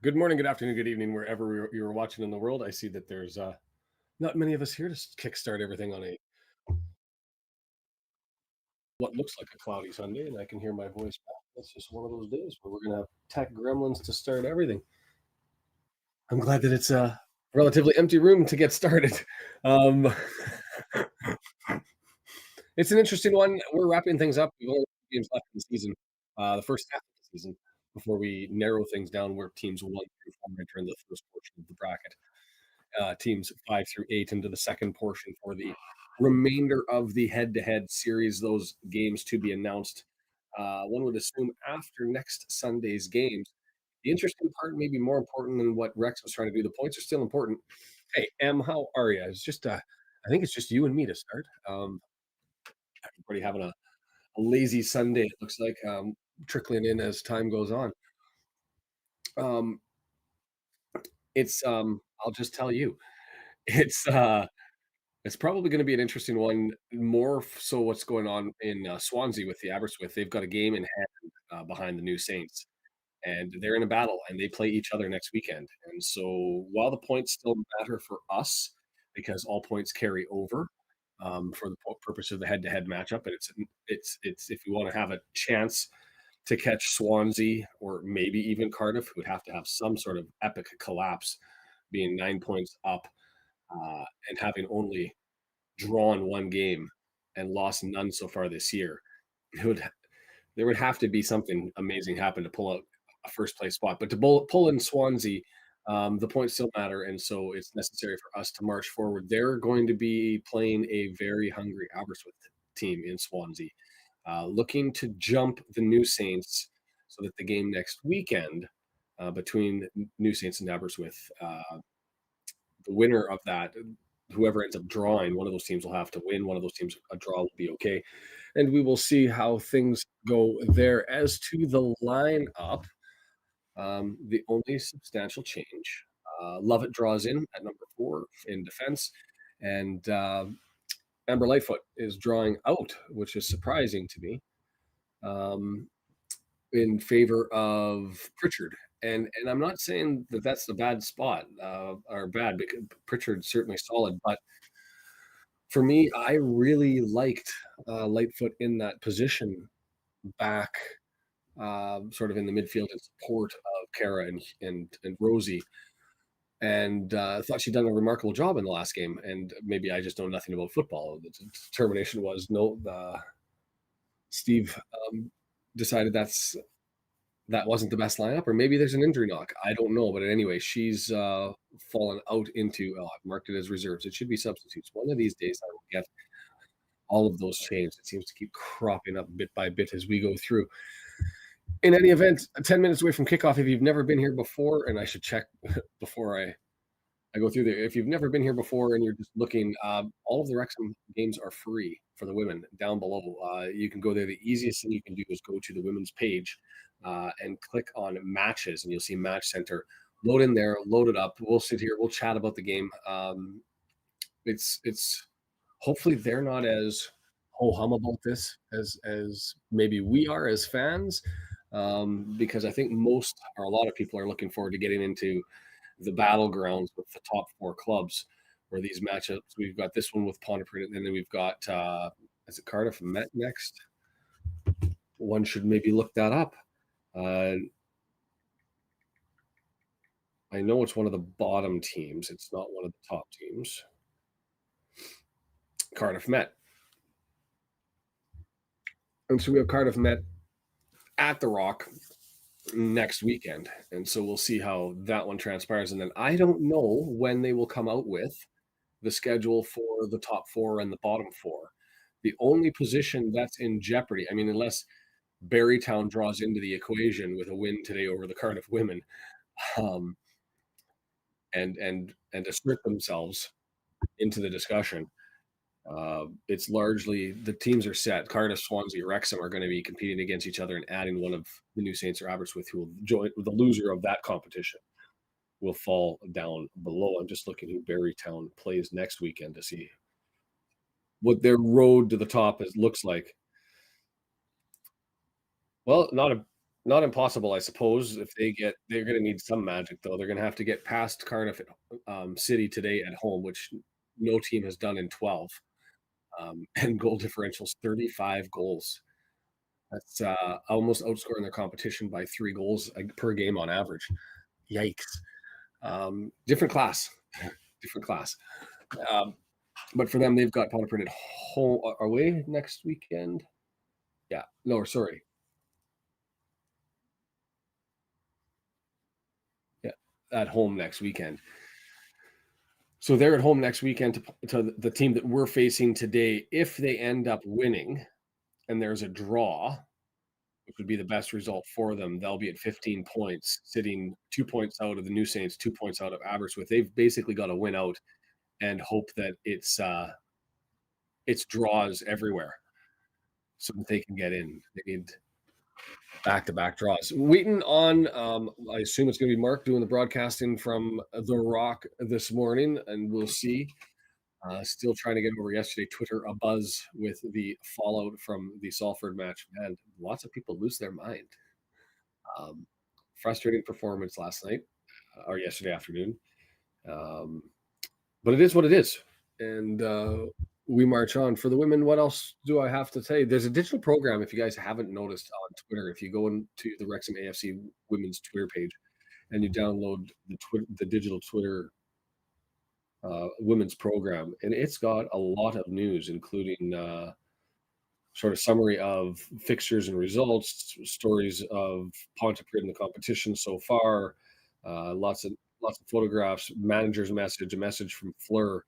Good morning, good afternoon, good evening, wherever you're watching in the world. I see that there's not many of us here to kickstart everything on a what looks like a cloudy Sunday, and I can hear my voice back. It's just one of those days where we're gonna have tech gremlins to start everything. I'm glad that it's a relatively empty room to get started. Um, it's an interesting one. We're wrapping things up. We've only got games left in the season, the first half of the season, before we narrow things down where teams 1 through 4 enter in the first portion of the bracket. Teams 5 through 8 into the second portion for the remainder of the head-to-head series. Those games to be announced. One would assume after next Sunday's games. The interesting part, maybe more important than what Rex was trying to do. The points are still important. Hey, Em, how are you? It's just, I think it's just you and me to start. Everybody having a lazy Sunday. It looks like trickling in as time goes on. Um, I'll just tell you, it's it's probably gonna be an interesting one, more so what's going on in, Swansea with the Aberystwyth. They've got a game in hand, behind the new Saints, and they're in a battle, and they play each other next weekend, and so while the points still matter for us, because all points carry over, for the purpose of the head-to-head matchup, and it's if you wanna have a chance to catch Swansea or maybe even Cardiff, who would have to have some sort of epic collapse, being 9 points up, and having only drawn one game and lost none so far this year. It would there would have to be something amazing happen to pull out a first place spot. But to pull in Swansea, the points still matter, and so it's necessary for us to march forward. They're going to be playing a very hungry Aberystwyth team in Swansea, looking to jump the New Saints so that the game next weekend between New Saints and Aberystwyth, the winner of that, whoever ends up drawing, one of those teams will have to win. One of those teams, a draw will be okay. And we will see how things go there. As to the lineup, the only substantial change, Lovett draws in at number 4 in defense, and Amber Lightfoot is drawing out, which is surprising to me, um, in favor of Pritchard. And I'm not saying that that's the bad spot or bad because Pritchard's certainly solid, but for me, I really liked Lightfoot in that position back, sort of in the midfield in support of Kara and Rosie, and I thought she'd done a remarkable job in the last game. And maybe I just know nothing about football. The determination was no. Steve decided that wasn't the best lineup, or maybe there's an injury knock. I don't know, but anyway, she's fallen out into. I've marked it as reserves. It should be substitutes. One of these days, I will get all of those changed. It seems to keep cropping up bit by bit as we go through. In any event, 10 minutes away from kickoff. If you've never been here before, and I should check before I go through there. If you've never been here before and you're just looking, all of the Wrexham games are free for the women down below. You can go there. The easiest thing you can do is go to the women's page and click on matches, and you'll see Match Center. Load in there, load it up. We'll sit here. We'll chat about the game. It's hopefully they're not as ho hum about this as maybe we are as fans, because I think most or a lot of people are looking forward to getting into the battlegrounds with the top 4 clubs where these matchups. We've got this one with Pontypridd, and then we've got is it Cardiff Met next? One should maybe look that up. Uh, I know it's one of the bottom teams. It's not one of the top teams. Cardiff Met. And so we have Cardiff Met at the Rock next weekend. And so we'll see how that one transpires. And then I don't know when they will come out with the schedule for the top 4 and the bottom 4. The only position that's in jeopardy, I mean, unless Barrytown draws into the equation with a win today over the Cardiff women, um, and assert themselves into the discussion. It's largely the teams are set. Cardiff, Swansea, Wrexham are going to be competing against each other and adding one of the new Saints or Aberystwyth, who will join. The loser of that competition will fall down below. I'm just looking who Barrytown plays next weekend to see what their road to the top looks like. Well, Not impossible, I suppose, if they're gonna need some magic, though. They're gonna have to get past Cardiff City today at home, which no team has done in 12, and goal differential's 35 goals. That's, almost outscoring their competition by 3 goals, per game on average. Yikes. Different class, different class. Um, but for them, they've got Pontypridd at home away next weekend? Yeah. No, sorry. Yeah, at home next weekend. So they're at home next weekend to the team that we're facing today. If they end up winning and there's a draw, which would be the best result for them, they'll be at 15 points, sitting 2 points out of the New Saints, 2 points out of Aberystwyth. They've basically got to win out and hope that it's draws everywhere so that they can get in. They need back-to-back draws. Waiting on, I assume it's going to be Mark doing the broadcasting from The Rock this morning, and we'll see. Still trying to get over yesterday. Twitter abuzz with the fallout from the Salford match. Man, lots of people lose their mind. Um, Frustrating performance last night or yesterday afternoon. Um, but it is what it is. And we march on. For the women, what else do I have to say? There's a digital program, if you guys haven't noticed on Twitter, if you go into the Wrexham AFC women's Twitter page and you download the digital Twitter women's program, and it's got a lot of news, including sort of summary of fixtures and results, stories of Pontypridd in the competition so far, lots of photographs, manager's message, a message from Fleur,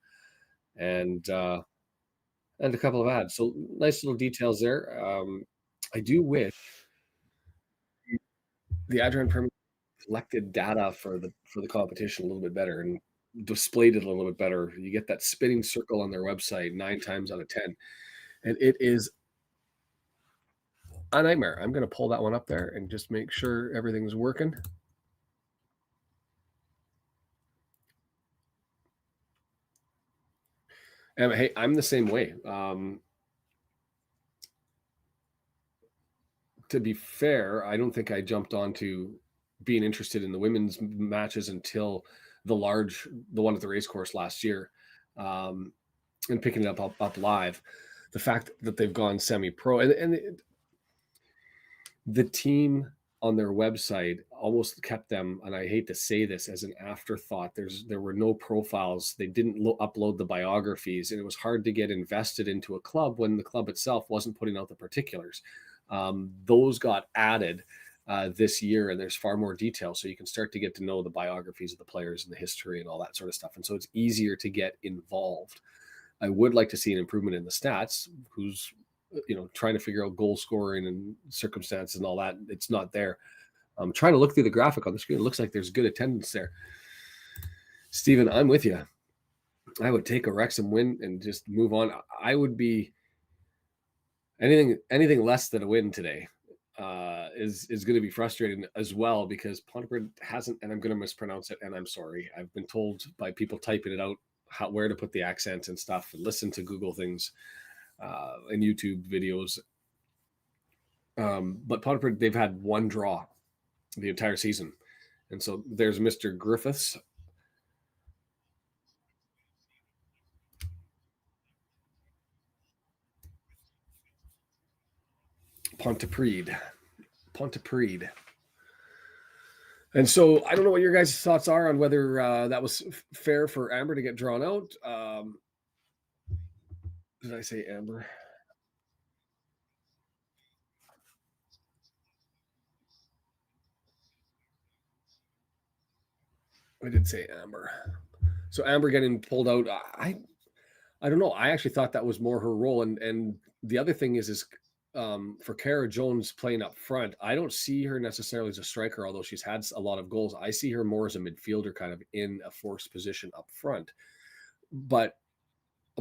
and a couple of ads. So nice little details there. I do wish the Adrian Premier collected data for the competition a little bit better and displayed it a little bit better. You get that spinning circle on their website 9 times out of 10, and it is a nightmare. I'm going to pull that one up there and just make sure everything's working. And hey, I'm the same way. To be fair, I don't think I jumped onto being interested in the women's matches until the one at the race course last year, and picking it up live. The fact that they've gone semi-pro and the team on their website almost kept them, and I hate to say this, as an afterthought. There were no profiles. They didn't upload the biographies, and it was hard to get invested into a club when the club itself wasn't putting out the particulars. Those got added this year, and there's far more detail, so you can start to get to know the biographies of the players and the history and all that sort of stuff. And so it's easier to get involved. I would like to see an improvement in the stats. Who's trying to figure out goal scoring and circumstances and all that? It's not there. I'm trying to look through the graphic on the screen. It looks like there's good attendance there. Stephen, I'm with you. I would take a Wrexham win and just move on. I would be anything less than a win today is going to be frustrating as well, because Pontypridd hasn't, and I'm going to mispronounce it, and I'm sorry. I've been told by people typing it out where to put the accent and stuff, and listen to Google things and YouTube videos. But Pontypridd, they've had one draw the entire season, and so there's Mr. Griffiths. Pontypridd. And so I don't know what your guys' thoughts are on whether that was fair for Amber to get drawn out. Did I say Amber? I did say Amber. So Amber getting pulled out. I don't know. I actually thought that was more her role. And the other thing is for Kara Jones playing up front, I don't see her necessarily as a striker, although she's had a lot of goals. I see her more as a midfielder, kind of in a forced position up front. But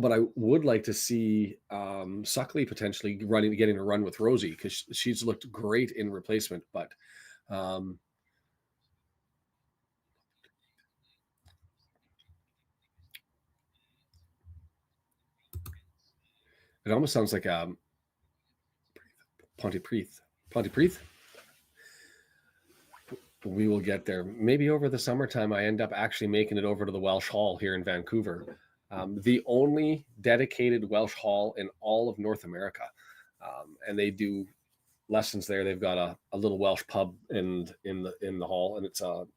I would like to see Suckley potentially getting a run with Rosie, because she's looked great in replacement. But it almost sounds like Pontypridd. Pontypridd. We will get there. Maybe over the summertime, I end up actually making it over to the Welsh Hall here in Vancouver, the only dedicated Welsh Hall in all of North America. And they do lessons there. They've got a little Welsh pub in the hall, and it's all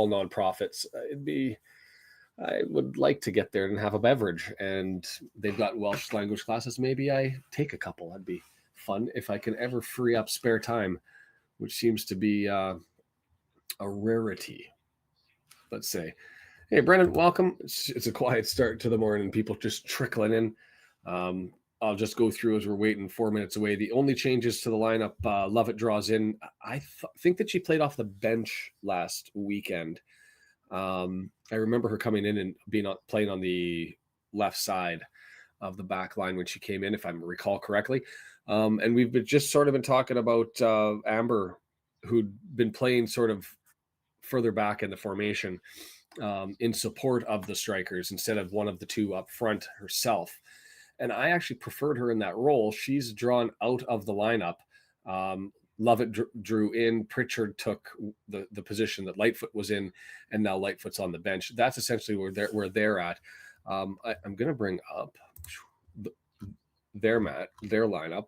nonprofits. I would like to get there and have a beverage, and they've got Welsh language classes. Maybe I take a couple. That'd be fun if I can ever free up spare time, which seems to be a rarity. Let's say. Hey, Brendan, welcome. It's a quiet start to the morning. People just trickling in. I'll just go through as we're waiting 4 minutes away. The only changes to the lineup, Lovett draws in. I think that she played off the bench last weekend. I remember her coming in and playing on the left side of the back line when she came in, if I recall correctly. And we've just sort of been talking about Amber, who'd been playing sort of further back in the formation in support of the strikers instead of one of the two up front herself. And I actually preferred her in that role. She's drawn out of the lineup. Lovett drew in. Pritchard took the position that Lightfoot was in, and now Lightfoot's on the bench. That's essentially where they're at. I'm going to bring up their lineup,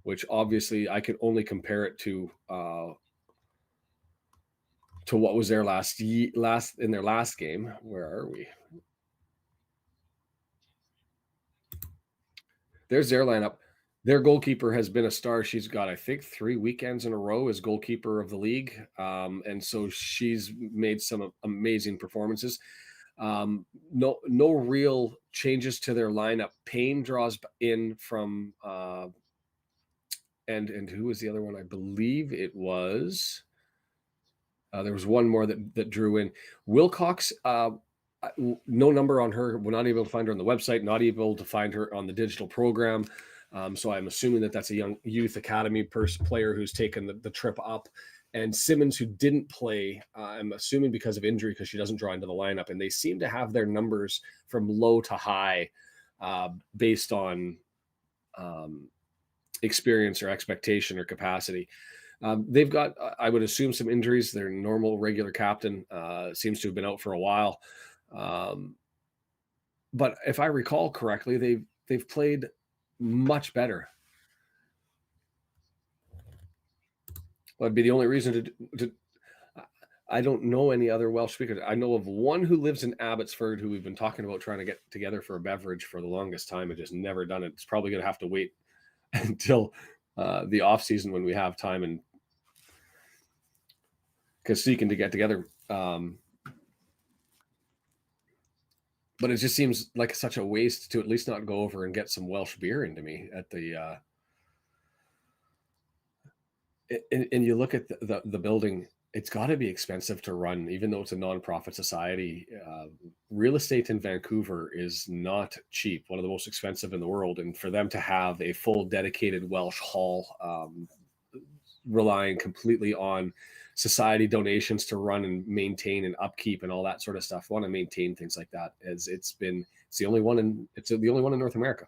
which obviously I can only compare it to what was their last in their last game. Where are we? There's their lineup. Their goalkeeper has been a star. She's got, I think, 3 weekends in a row as goalkeeper of the league. And so she's made some amazing performances. No real changes to their lineup. Payne draws in from and who was the other one? I believe it was there was one more that drew in. Wilcox, no number on her. We're not able to find her on the website, not able to find her on the digital program. So I'm assuming that's a young youth academy player who's taken the trip up. And Simmons, who didn't play, I'm assuming because of injury, because she doesn't draw into the lineup. And they seem to have their numbers from low to high based on experience or expectation or capacity. They've got, I would assume, some injuries. Their normal regular captain seems to have been out for a while. But if I recall correctly, they've played much better. That'd be the only reason to I don't know any other Welsh speakers. I know of one who lives in Abbotsford who we've been talking about trying to get together for a beverage for the longest time and just never done it. It's probably going to have to wait until the off season when we have time and because seeking to get together. But it just seems like such a waste to at least not go over and get some Welsh beer into me at the. And you look at the building, it's got to be expensive to run, even though it's a nonprofit society. Real estate in Vancouver is not cheap, one of the most expensive in the world. And for them to have a full dedicated Welsh hall, relying completely on society donations to run and maintain and upkeep and all that sort of stuff. Want to maintain things like that as it's the only one in North America.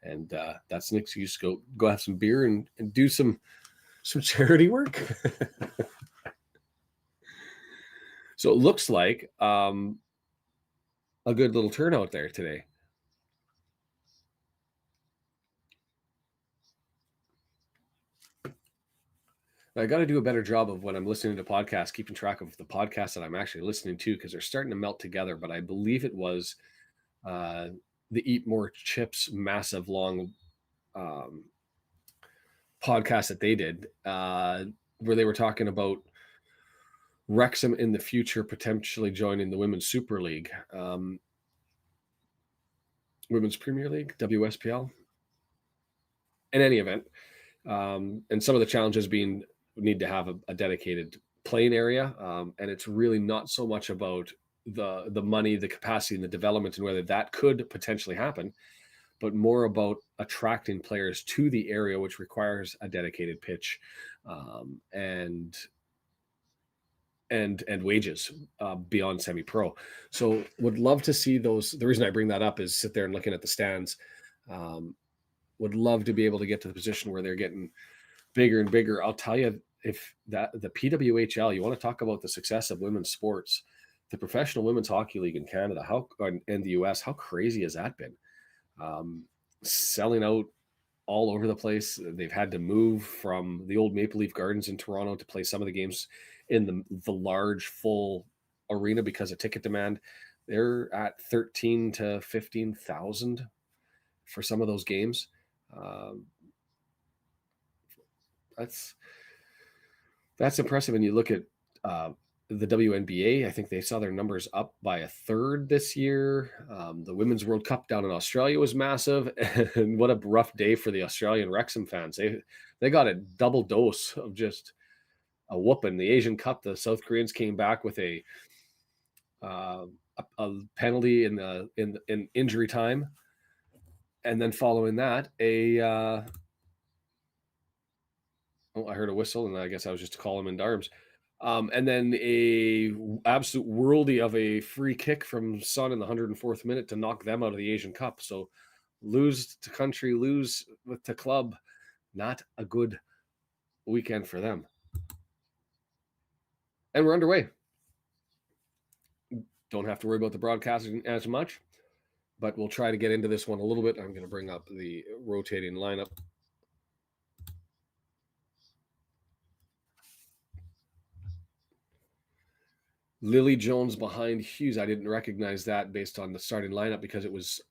And that's an excuse to go have some beer and do some charity work. So it looks like a good little turnout there today. I got to do a better job of when I'm listening to podcasts, keeping track of the podcasts that I'm actually listening to because they're starting to melt together. But I believe it was the Eat More Chips massive long podcast that they did where they were talking about Wrexham in the future potentially joining the Women's Super League, Women's Premier League, WSPL. In any event, and some of the challenges being need to have a dedicated playing area, and it's really not so much about the money, the capacity, and the development, and whether that could potentially happen, but more about attracting players to the area, which requires a dedicated pitch and wages beyond semi-pro. So would love to see those. The reason I bring that up is sit there and looking at the stands. Would love to be able to get to the position where they're getting bigger and bigger. I'll tell you, if that the PWHL, you want to talk about the success of women's sports, the Professional Women's Hockey League in Canada, how and the US, how crazy has that been? Um, Selling out all over the place. They've had to move from the old Maple Leaf Gardens in Toronto to play some of the games in the large full arena because of ticket demand. They're at 13 to 15,000 for some of those games. Um, that's that's impressive. And you look at the WNBA. I think they saw their numbers up by a third this year. The Women's World Cup down in Australia was massive, and what a rough day for the Australian Wrexham fans. They got a double dose of just a whooping. The Asian Cup, the South Koreans came back with uh, a penalty in injury time, and then following that, oh, I heard a whistle, and I guess I was just calling him in arms. And then a absolute worldy of a free kick from Son in the 104th minute to knock them out of the Asian Cup. So lose to country, lose with the club. Not a good weekend for them. And we're underway. Don't have to worry about the broadcasting as much, but we'll try to get into this one a little bit. I'm going to bring up the rotating lineup. Lily Jones behind Hughes. I didn't recognize that based on the starting lineup because that was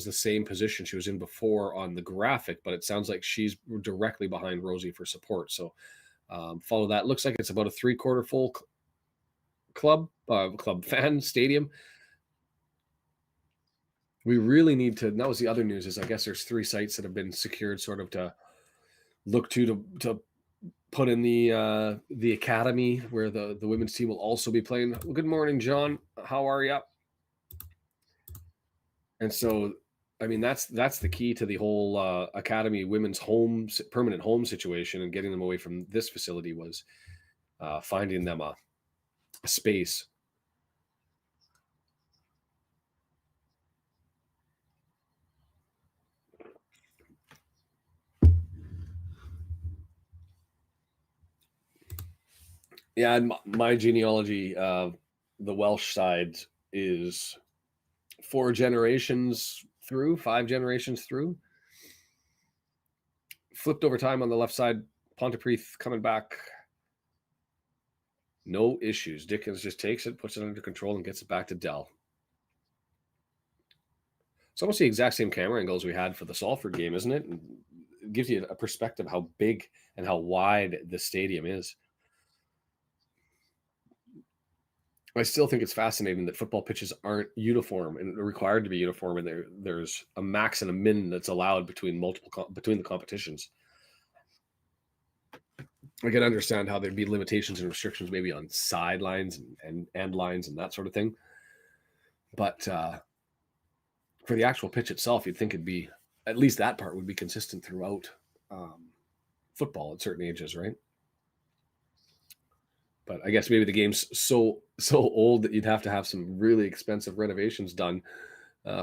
the same position she was in before on the graphic, but it sounds like she's directly behind Rosie for support. So follow that. Looks like it's about a 3/4 full club fan stadium. We really need to. That was the other news. Is I guess there's 3 sites that have been secured, sort of to look to put in the academy where the women's team will also be playing. Well, good morning, John. How are you? And so, I mean, that's the key to the whole academy women's permanent home situation, and getting them away from this facility was finding them a space. Yeah, and my genealogy, the Welsh side is 4 generations through, 5 generations through. Flipped over time on the left side, Pontypridd coming back. No issues. Dickens just takes it, puts it under control, and gets it back to Dell. It's almost the exact same camera angles we had for the Salford game, isn't it? And it gives you a perspective how big and how wide the stadium is. I still think it's fascinating that football pitches aren't uniform and required to be uniform, and there's a max and a min that's allowed between between the competitions. I can understand how there'd be limitations and restrictions maybe on sidelines and end lines and that sort of thing, but for the actual pitch itself, you'd think it'd be at least that part would be consistent throughout football at certain ages, right? But I guess maybe the game's so old that you'd have to have some really expensive renovations done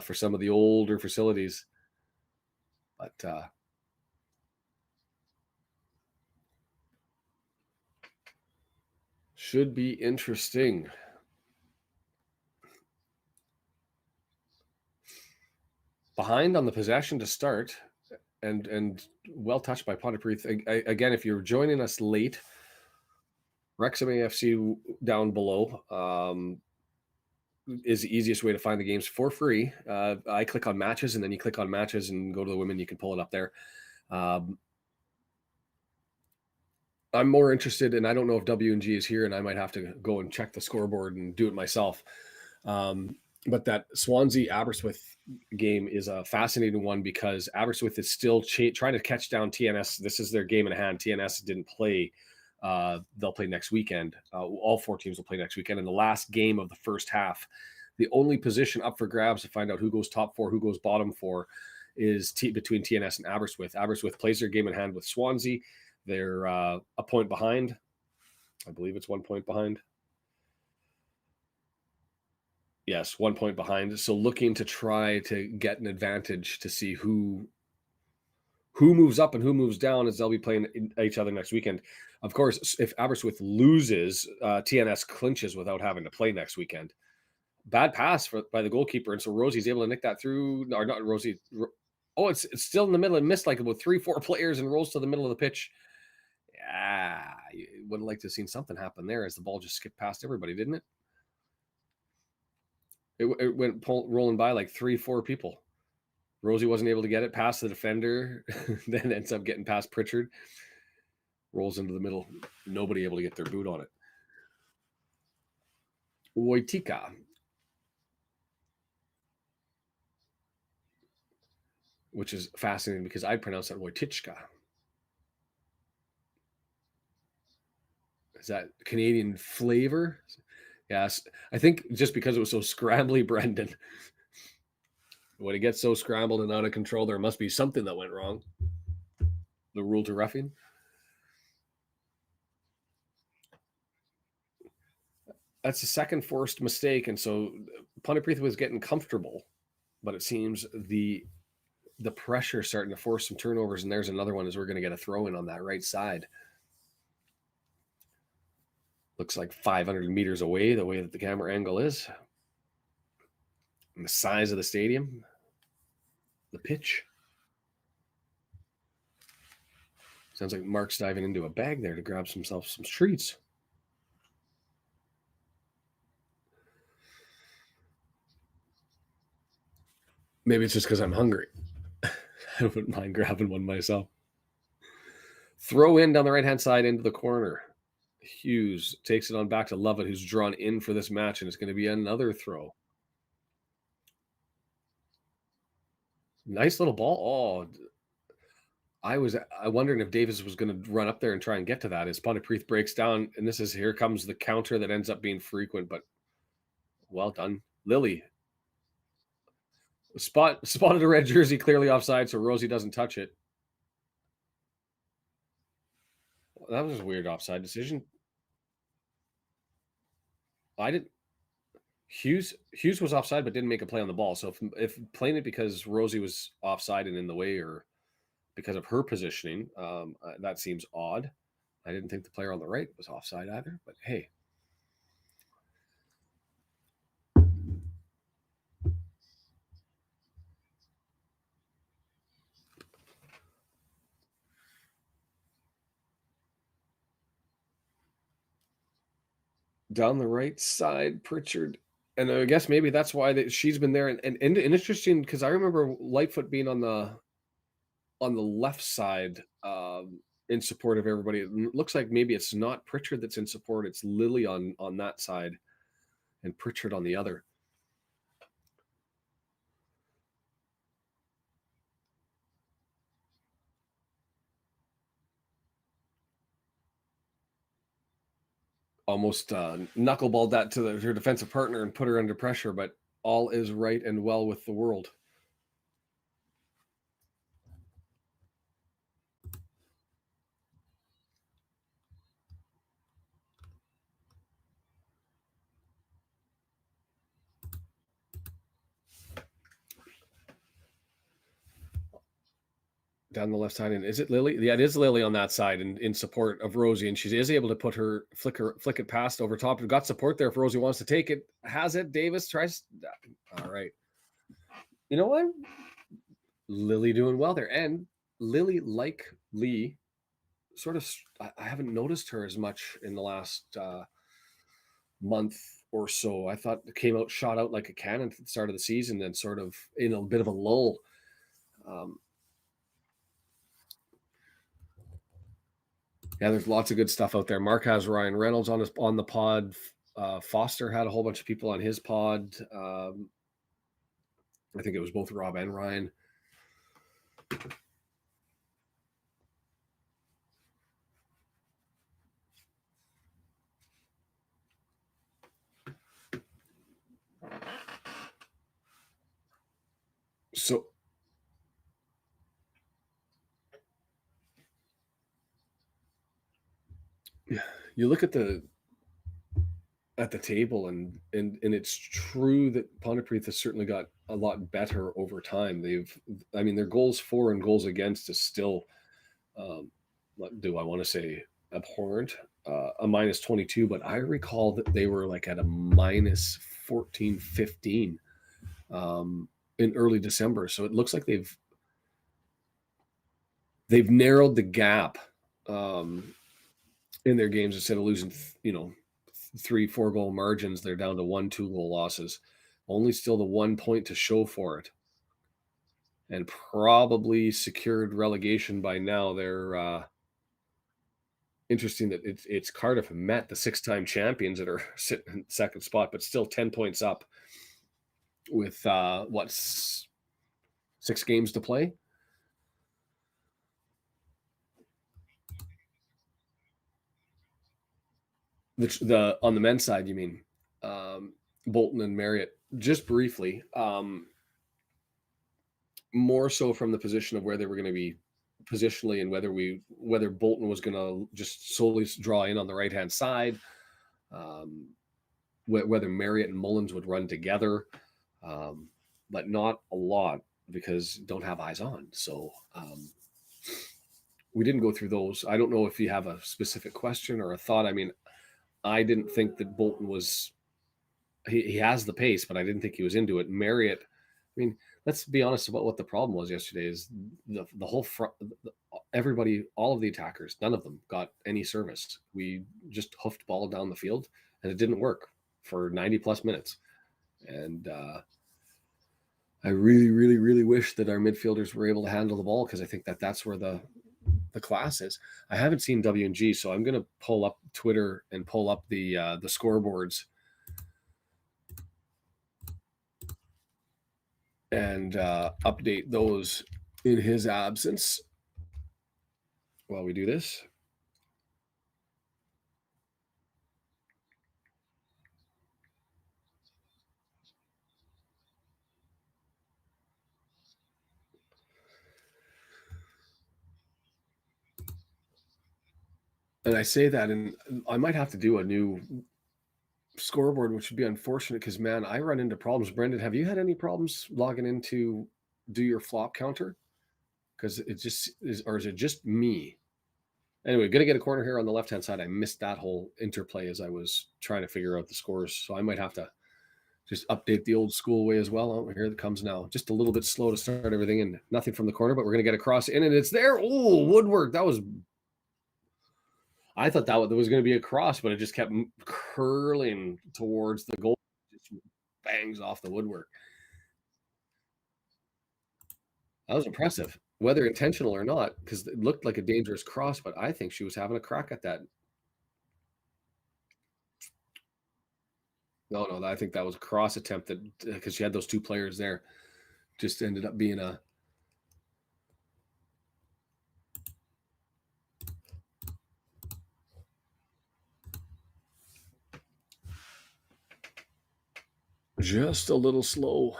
for some of the older facilities. But should be interesting. Behind on the possession to start, and well touched by Pontypridd. Again, if you're joining us late, Wrexham AFC down below is the easiest way to find the games for free. I click on matches, and then you click on matches and go to the women. You can pull it up there. I'm more interested, and I don't know if W&G is here, and I might have to go and check the scoreboard and do it myself. But that Swansea Aberystwyth game is a fascinating one because Aberystwyth is still trying to catch down TNS. This is their game in hand. TNS didn't play. They'll play next weekend. All 4 teams will play next weekend. In the last game of the first half, the only position up for grabs to find out who goes top 4, who goes bottom 4, is between TNS and Aberystwyth. Aberystwyth plays their game in hand with Swansea. They're a point behind. I believe it's 1 point behind. Yes, 1 point behind. So looking to try to get an advantage to see who moves up and who moves down, as they'll be playing each other next weekend. Of course, if Aberystwyth loses, TNS clinches without having to play next weekend. Bad pass by the goalkeeper, and so Rosie's able to nick that through. Or not Rosie. Oh, it's still in the middle and missed like about 3, 4 players and rolls to the middle of the pitch. Yeah, you would have liked to have seen something happen there as the ball just skipped past everybody, didn't it? It went rolling by like 3, 4 people. Rosie wasn't able to get it past the defender, then ends up getting past Pritchard. Rolls into the middle. Nobody able to get their boot on it. Wojtyka. Which is fascinating because I'd pronounce that Wojtychka. Is that Canadian flavor? Yes. I think just because it was so scrambly, Brendan. When it gets so scrambled and out of control, there must be something that went wrong. The rule to roughing. That's the second forced mistake, and so Pontypridd was getting comfortable, but it seems the pressure starting to force some turnovers, and there's another one as we're going to get a throw in on that right side. Looks like 500 meters away, the way that the camera angle is. And the size of the stadium, the pitch. Sounds like Mark's diving into a bag there to grab himself some treats. Maybe it's just because I'm hungry. I wouldn't mind grabbing one myself. Throw in down the right-hand side into the corner. Hughes takes it on back to Lovett, who's drawn in for this match, and it's going to be another throw. Nice little ball. Oh, I was wondering if Davis was going to run up there and try and get to that. As Pontypridd breaks down, and here comes the counter that ends up being frequent, but well done. Lily. Spotted a red jersey, clearly offside, so Rosie doesn't touch it. That was a weird offside decision. I didn't. Hughes was offside but didn't make a play on the ball. So if playing it because Rosie was offside and in the way, or because of her positioning, that seems odd. I didn't think the player on the right was offside either. But hey, down the right side, Pritchard. And I guess maybe that's why she's been there. And interesting because I remember Lightfoot being on the left side in support of everybody. It looks like maybe it's not Pritchard that's in support. It's Lily on that side and Pritchard on the other. Almost knuckleballed that to her defensive partner and put her under pressure, but all is right and well with the world. Down the left side, and is it Lily? Yeah, it is Lily on that side in support of Rosie, and she is able to put her flick it past over top. We've got support there if Rosie wants to take it. Has it? Davis tries. All right. You know what? Lily doing well there, and Lily, like Lee, sort of. I haven't noticed her as much in the last month or so. I thought it came out, shot out like a cannon at the start of the season, and sort of in a bit of a lull. Yeah, there's lots of good stuff out there. Mark has Ryan Reynolds on the pod. Foster had a whole bunch of people on his pod. I think it was both Rob and Ryan. So you look at the table, and it's true that Pontypridd has certainly got a lot better over time. Their goals for and goals against is still, what do I want to say, abhorrent, a minus 22, but I recall that they were like at a minus 14, 15 in early December. So it looks like they've narrowed the gap um, in their games instead of losing, 3, 4 goal margins. They're down to 1, 2 goal losses. Only still the 1 point to show for it, and probably secured relegation by now. They're interesting that it's Cardiff Met, the 6-time champions, that are sitting in second spot, but still 10 points up with 6 games to play. The on the men's side, you mean? Bolton and Marriott. Just briefly, more so from the position of where they were going to be positionally, and whether Bolton was going to just solely draw in on the right hand side, um, whether Marriott and Mullins would run together, but not a lot because don't have eyes on. So we didn't go through those. I don't know if you have a specific question or a thought. I mean, I didn't think that Bolton was. He has the pace, but I didn't think he was into it. Marriott, I mean, let's be honest about what the problem was yesterday. Is the whole front, everybody, all of the attackers, none of them got any service. We just hoofed ball down the field, and it didn't work for 90 plus minutes. And I really, really, really wish that our midfielders were able to handle the ball, because I think that's where the class is. I haven't seen W&G, so I'm going to pull up Twitter and pull up the scoreboards and update those in his absence while we do this. And I say that, and I might have to do a new scoreboard, which would be unfortunate because, man, I run into problems. Brendan, have you had any problems logging in to do your flop counter? Because it just is, or is it just me? Anyway, gonna get a corner here on the left hand side. I missed that whole interplay as I was trying to figure out the scores, so I might have to just update the old school way as well. Oh, here it comes now. Just a little bit slow to start everything, and nothing from the corner, but we're gonna get across in, and it's there. Oh, woodwork! That was. I thought that was going to be a cross, but it just kept curling towards the goal. Just bangs off the woodwork. That was impressive, whether intentional or not, because it looked like a dangerous cross, but I think she was having a crack at that. No, I think that was a cross attempt, that because she had those two players there, just ended up being a. Just a little slow.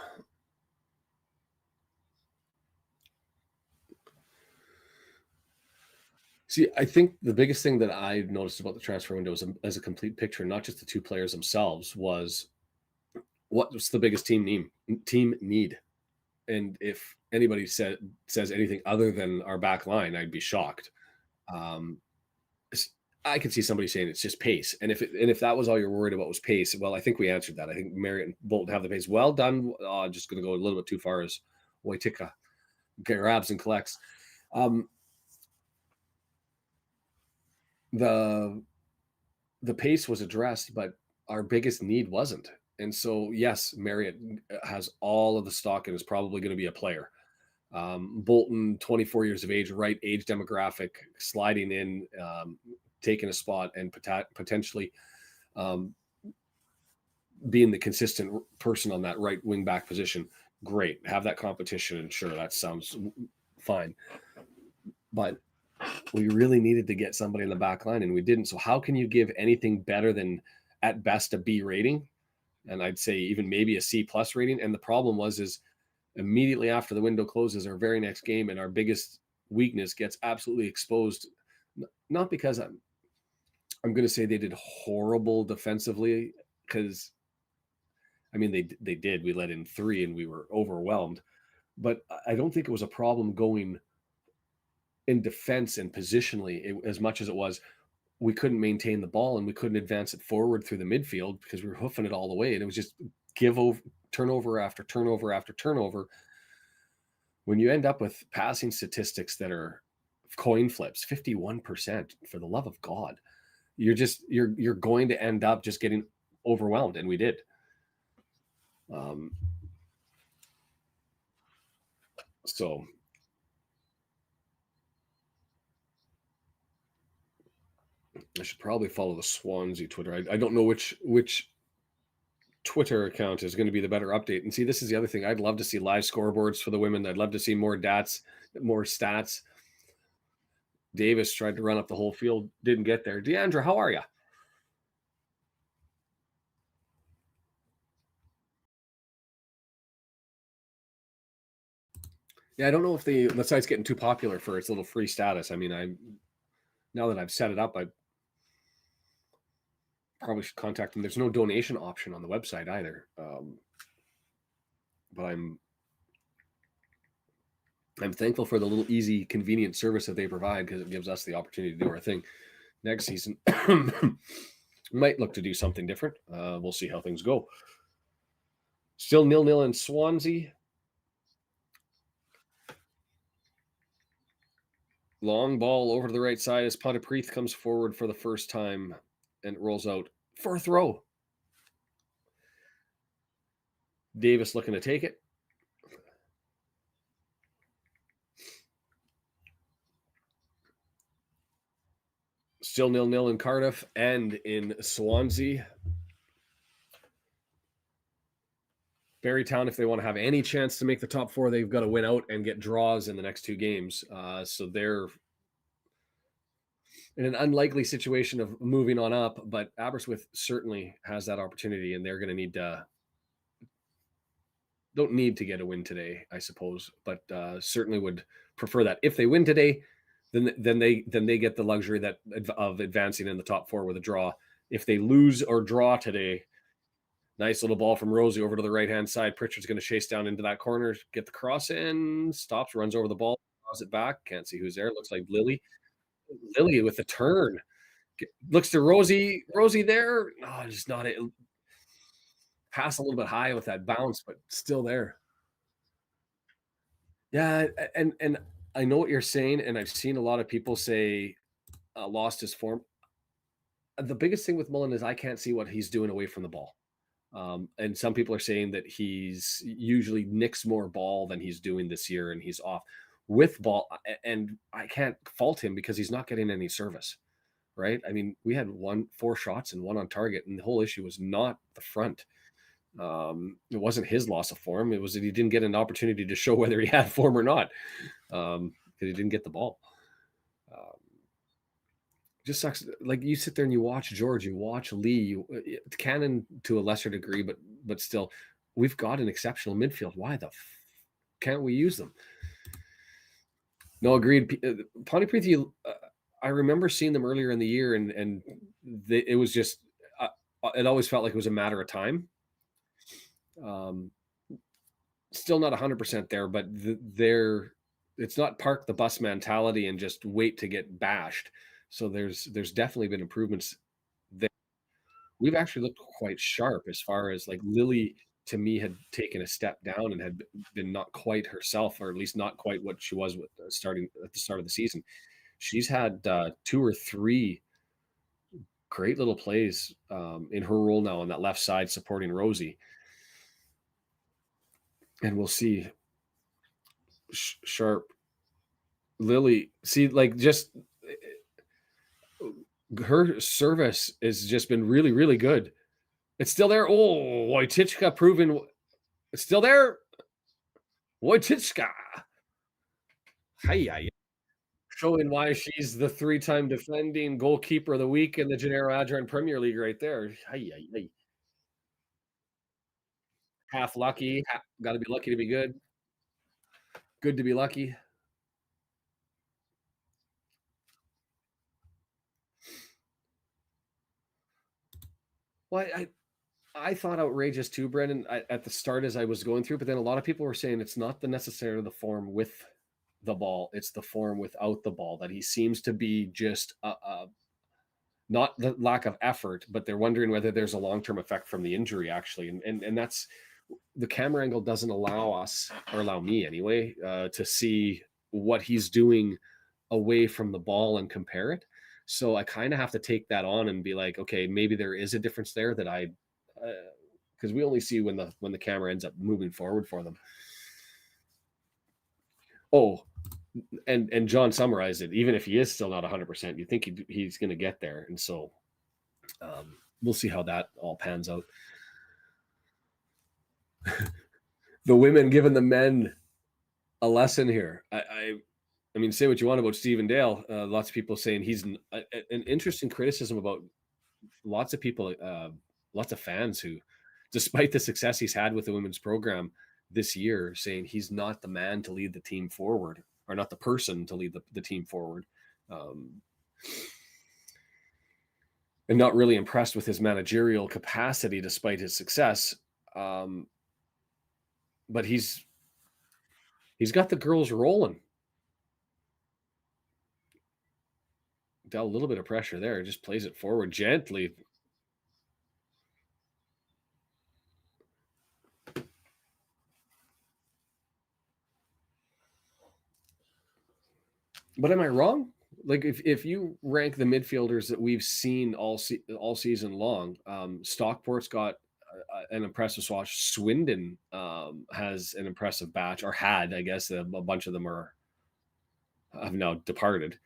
See, I think the biggest thing that I noticed about the transfer window as a complete picture, not just the two players themselves, was what's the biggest team need. And if anybody says anything other than our back line, I'd be shocked. Um, I could see somebody saying it's just pace, and if that was all you're worried about was pace, well, I think we answered that. I think Marriott and Bolton have the pace. Well done. Just going to go a little bit too far as Wojtyka grabs and collects. Um, the the pace was addressed, but our biggest need wasn't. And so, yes, Marriott has all of the stock and is probably going to be a player. Bolton, 24 years of age, right age demographic, sliding in, taking a spot, and potentially um, being the consistent person on that right wing back position. Great, have that competition, and sure, that sounds fine. But we really needed to get somebody in the back line, and we didn't. So how can you give anything better than at best a B rating? And I'd say even maybe a C plus rating. And the problem is immediately after the window closes, our very next game, and our biggest weakness gets absolutely exposed. Not because I'm going to say they did horrible defensively, because I mean they did. We let in 3 and we were overwhelmed. But I don't think it was a problem going in defense and positionally as much as it was we couldn't maintain the ball and we couldn't advance it forward through the midfield because we were hoofing it all the way. And it was just give over turnover after turnover after turnover. When you end up with passing statistics that are coin flips, 51%, for the love of God, you're going to end up just getting overwhelmed. And we did. So I should probably follow the Swansea Twitter. I don't know which Twitter account is going to be the better update. And see, this is the other thing. I'd love to see live scoreboards for the women. I'd love to see more stats. Davis tried to run up the whole field, didn't get there. Deandra, how are you? Yeah, I don't know if the site's getting too popular for its little free status. I mean, now that I've set it up, I probably should contact them. There's no donation option on the website either. But I'm thankful for the little easy, convenient service that they provide because it gives us the opportunity to do our thing. Next season, might look to do something different. We'll see how things go. Still 0-0 in Swansea. Long ball over to the right side as Pontypridd comes forward for the first time and it rolls out for a throw. Davis looking to take it. Still 0-0 in Cardiff and in Swansea. Barrytown, if they want to have any chance to make the top four, they've got to win out and get draws in the next two games. So they're in an unlikely situation of moving on up, but Aberystwyth certainly has that opportunity, and they're going to need to don't need to get a win today, I suppose, but certainly would prefer that. If they win today, then they get the luxury of advancing in the top four with a draw. If they lose or draw today, nice little ball from Rosie over to the right-hand side. Pritchard's going to chase down into that corner, get the cross in, stops, runs over the ball, draws it back. Can't see who's there. Looks like Lily. Lily with the turn. Looks to Rosie. Rosie there. Oh, just not it. Pass a little bit high with that bounce, but still there. Yeah, and I know what you're saying, and I've seen a lot of people say lost his form. The biggest thing with Mullen is I can't see what he's doing away from the ball. And some people are saying that he's usually nicks more ball than he's doing this year, and he's off with ball. And I can't fault him because he's not getting any service, right? I mean, we had 4 shots and 1 on target, and the whole issue was not the front. It wasn't his loss of form. It was that he didn't get an opportunity to show whether he had form or not because he didn't get the ball. Just sucks. Like you sit there and you watch George, you watch Lee, Cannon to a lesser degree, but still, we've got an exceptional midfield. Why the can't we use them? No, agreed. Pontypridd, I remember seeing them earlier in the year, and it was just it always felt like it was a matter of time. Still not 100% there, but it's not park the bus mentality and just wait to get bashed. So there's definitely been improvements there. We've actually looked quite sharp as far as like Lily to me had taken a step down and had been not quite herself, or at least not quite what she was with starting at the start of the season. She's had 2 or 3 great little plays in her role now on that left side supporting Rosie. And we'll see. Sharp. Lily, see, like just her service has just been really, really good. It's still there. Oh, Wojciechka proven it's still there. Wojciechka. Hi. Showing why she's the 3-time defending goalkeeper of the week in the Gennaro Adrian Premier League right there. Hi. Half lucky. Got to be lucky to be good. Good to be lucky. Well, I thought outrageous too, Brendan, at the start as I was going through, but then a lot of people were saying it's not the necessarily the form with the ball, it's the form without the ball that he seems to be just not the lack of effort, but they're wondering whether there's a long-term effect from the injury actually. And that's the camera angle doesn't allow us, or allow me anyway, to see what he's doing away from the ball and compare it. So I kind of have to take that on and be like, okay, maybe there is a difference there that I, because we only see when the camera ends up moving forward for them. Oh, and John summarized it. Even if he is still not 100%, you think he's going to get there, and so we'll see how that all pans out. The women giving the men a lesson here. I mean, say what you want about Stephen Dale. Lots of people saying he's an interesting criticism about lots of people, lots of fans who, despite the success he's had with the women's program this year, saying he's not the man to lead the team forward, or not the person to lead the team forward. And not really impressed with his managerial capacity despite his success. But he's got the girls rolling. Dealt a little bit of pressure there. Just plays it forward gently. But am I wrong? Like if you rank the midfielders that we've seen all season long, Stockport's got an impressive swatch. Swindon has an impressive batch, or had, I guess. A bunch of them have now departed.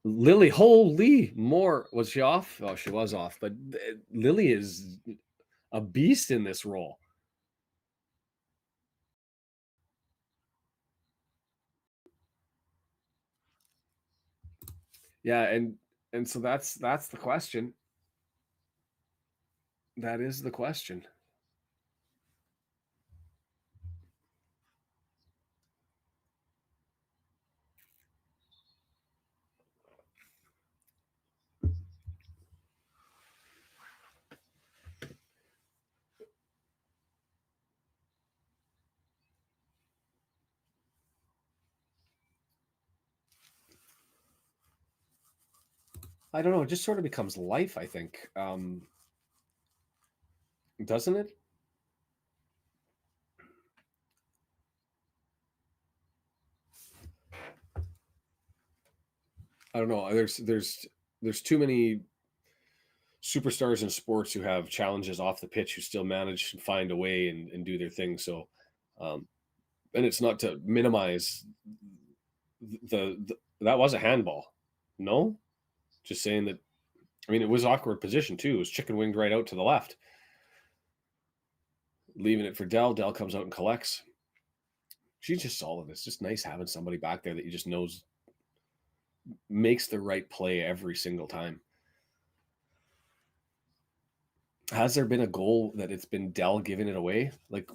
Lily, holy more. Was she off? Oh, she was off. But Lily is a beast in this role. Yeah, and so that's the question. That is the question. I don't know. It just sort of becomes life, I think. Doesn't it? I don't know. There's too many superstars in sports who have challenges off the pitch who still manage to find a way and do their thing. So, and it's not to minimize the that was a handball. No, just saying that. I mean, it was awkward position too. It was chicken winged right out to the left, leaving it for Dell. Dell comes out and collects. She's just solid. It's just nice having somebody back there that you just knows makes the right play every single time. Has there been a goal that it's been Dell giving it away? Like,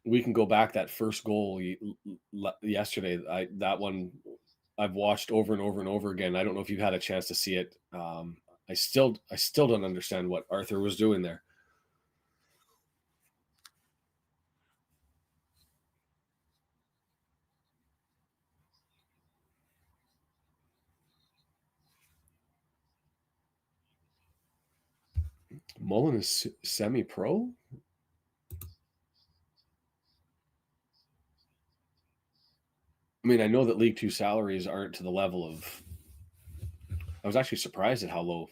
we can go back that first goal yesterday. That one I've watched over and over and over again. I don't know if you've had a chance to see it. I still don't understand what Arthur was doing there. Mullen is semi-pro. I mean, I know that League Two salaries aren't to the level of. I was actually surprised at how low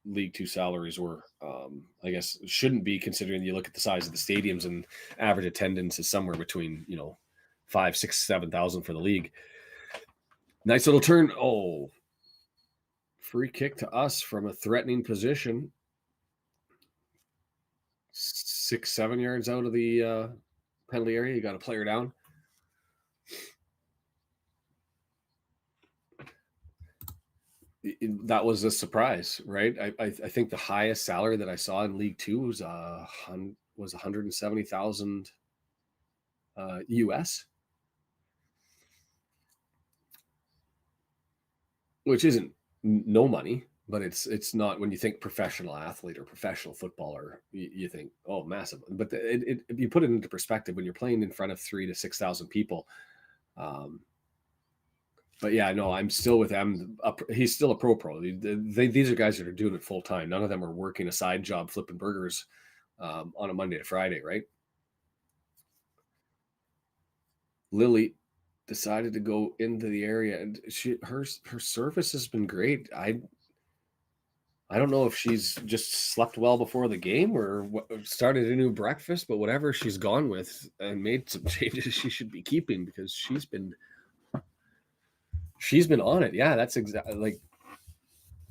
League Two salaries were. I guess shouldn't be, considering you look at the size of the stadiums and average attendance is somewhere between 5, 6, 7,000 for the league. Nice little turn. Oh, free kick to us from a threatening position. 6, 7 yards out of the penalty area. You got a player down. That was a surprise, right? I think the highest salary that I saw in League Two was 170,000 US, which isn't no money, but it's not. When you think professional athlete or professional footballer, you think, oh, massive. But if you put it into perspective, when you're playing in front of 3,000 to 6,000 people, But yeah, no, I'm still with him. He's still a pro. These are guys that are doing it full time. None of them are working a side job flipping burgers on a Monday to Friday, right? Lily decided to go into the area, and her service has been great. I don't know if she's just slept well before the game or started a new breakfast, but whatever she's gone with and made some changes she should be keeping because she's been on it. Yeah, that's exactly like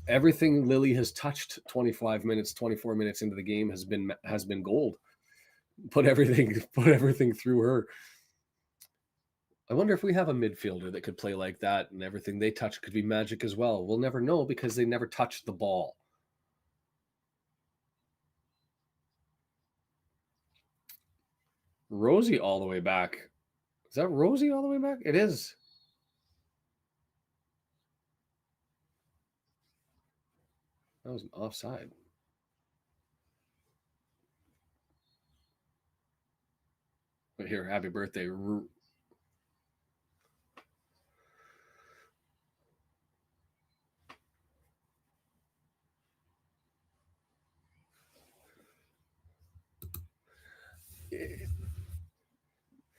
everything Lily has touched 25 minutes, 24 minutes into the game has been gold. Put everything through her. I wonder if we have a midfielder that could play like that and everything they touch could be magic as well. We'll never know because they never touched the ball. Rosie all the way back. Is that Rosie all the way back? It is. That was an offside. But here, happy birthday.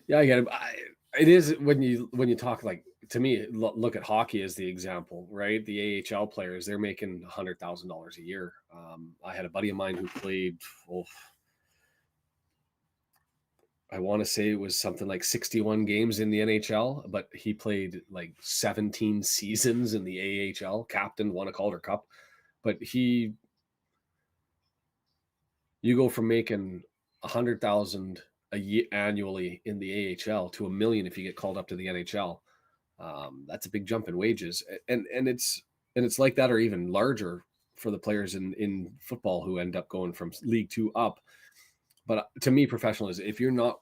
Yeah, I get it. It is when you talk like to me. Look at hockey as the example, right? The AHL players they're making $100,000 a year. I had a buddy of mine who played. Oh, I want to say it was something like 61 games in the NHL, but he played like 17 seasons in the AHL. Captain, won a Calder Cup, but you go from making 100,000 a year annually in the AHL to 1 million if you get called up to the NHL. That's a big jump in wages, and it's like that or even larger for the players in football who end up going from League Two up. But to me, professional is if you're not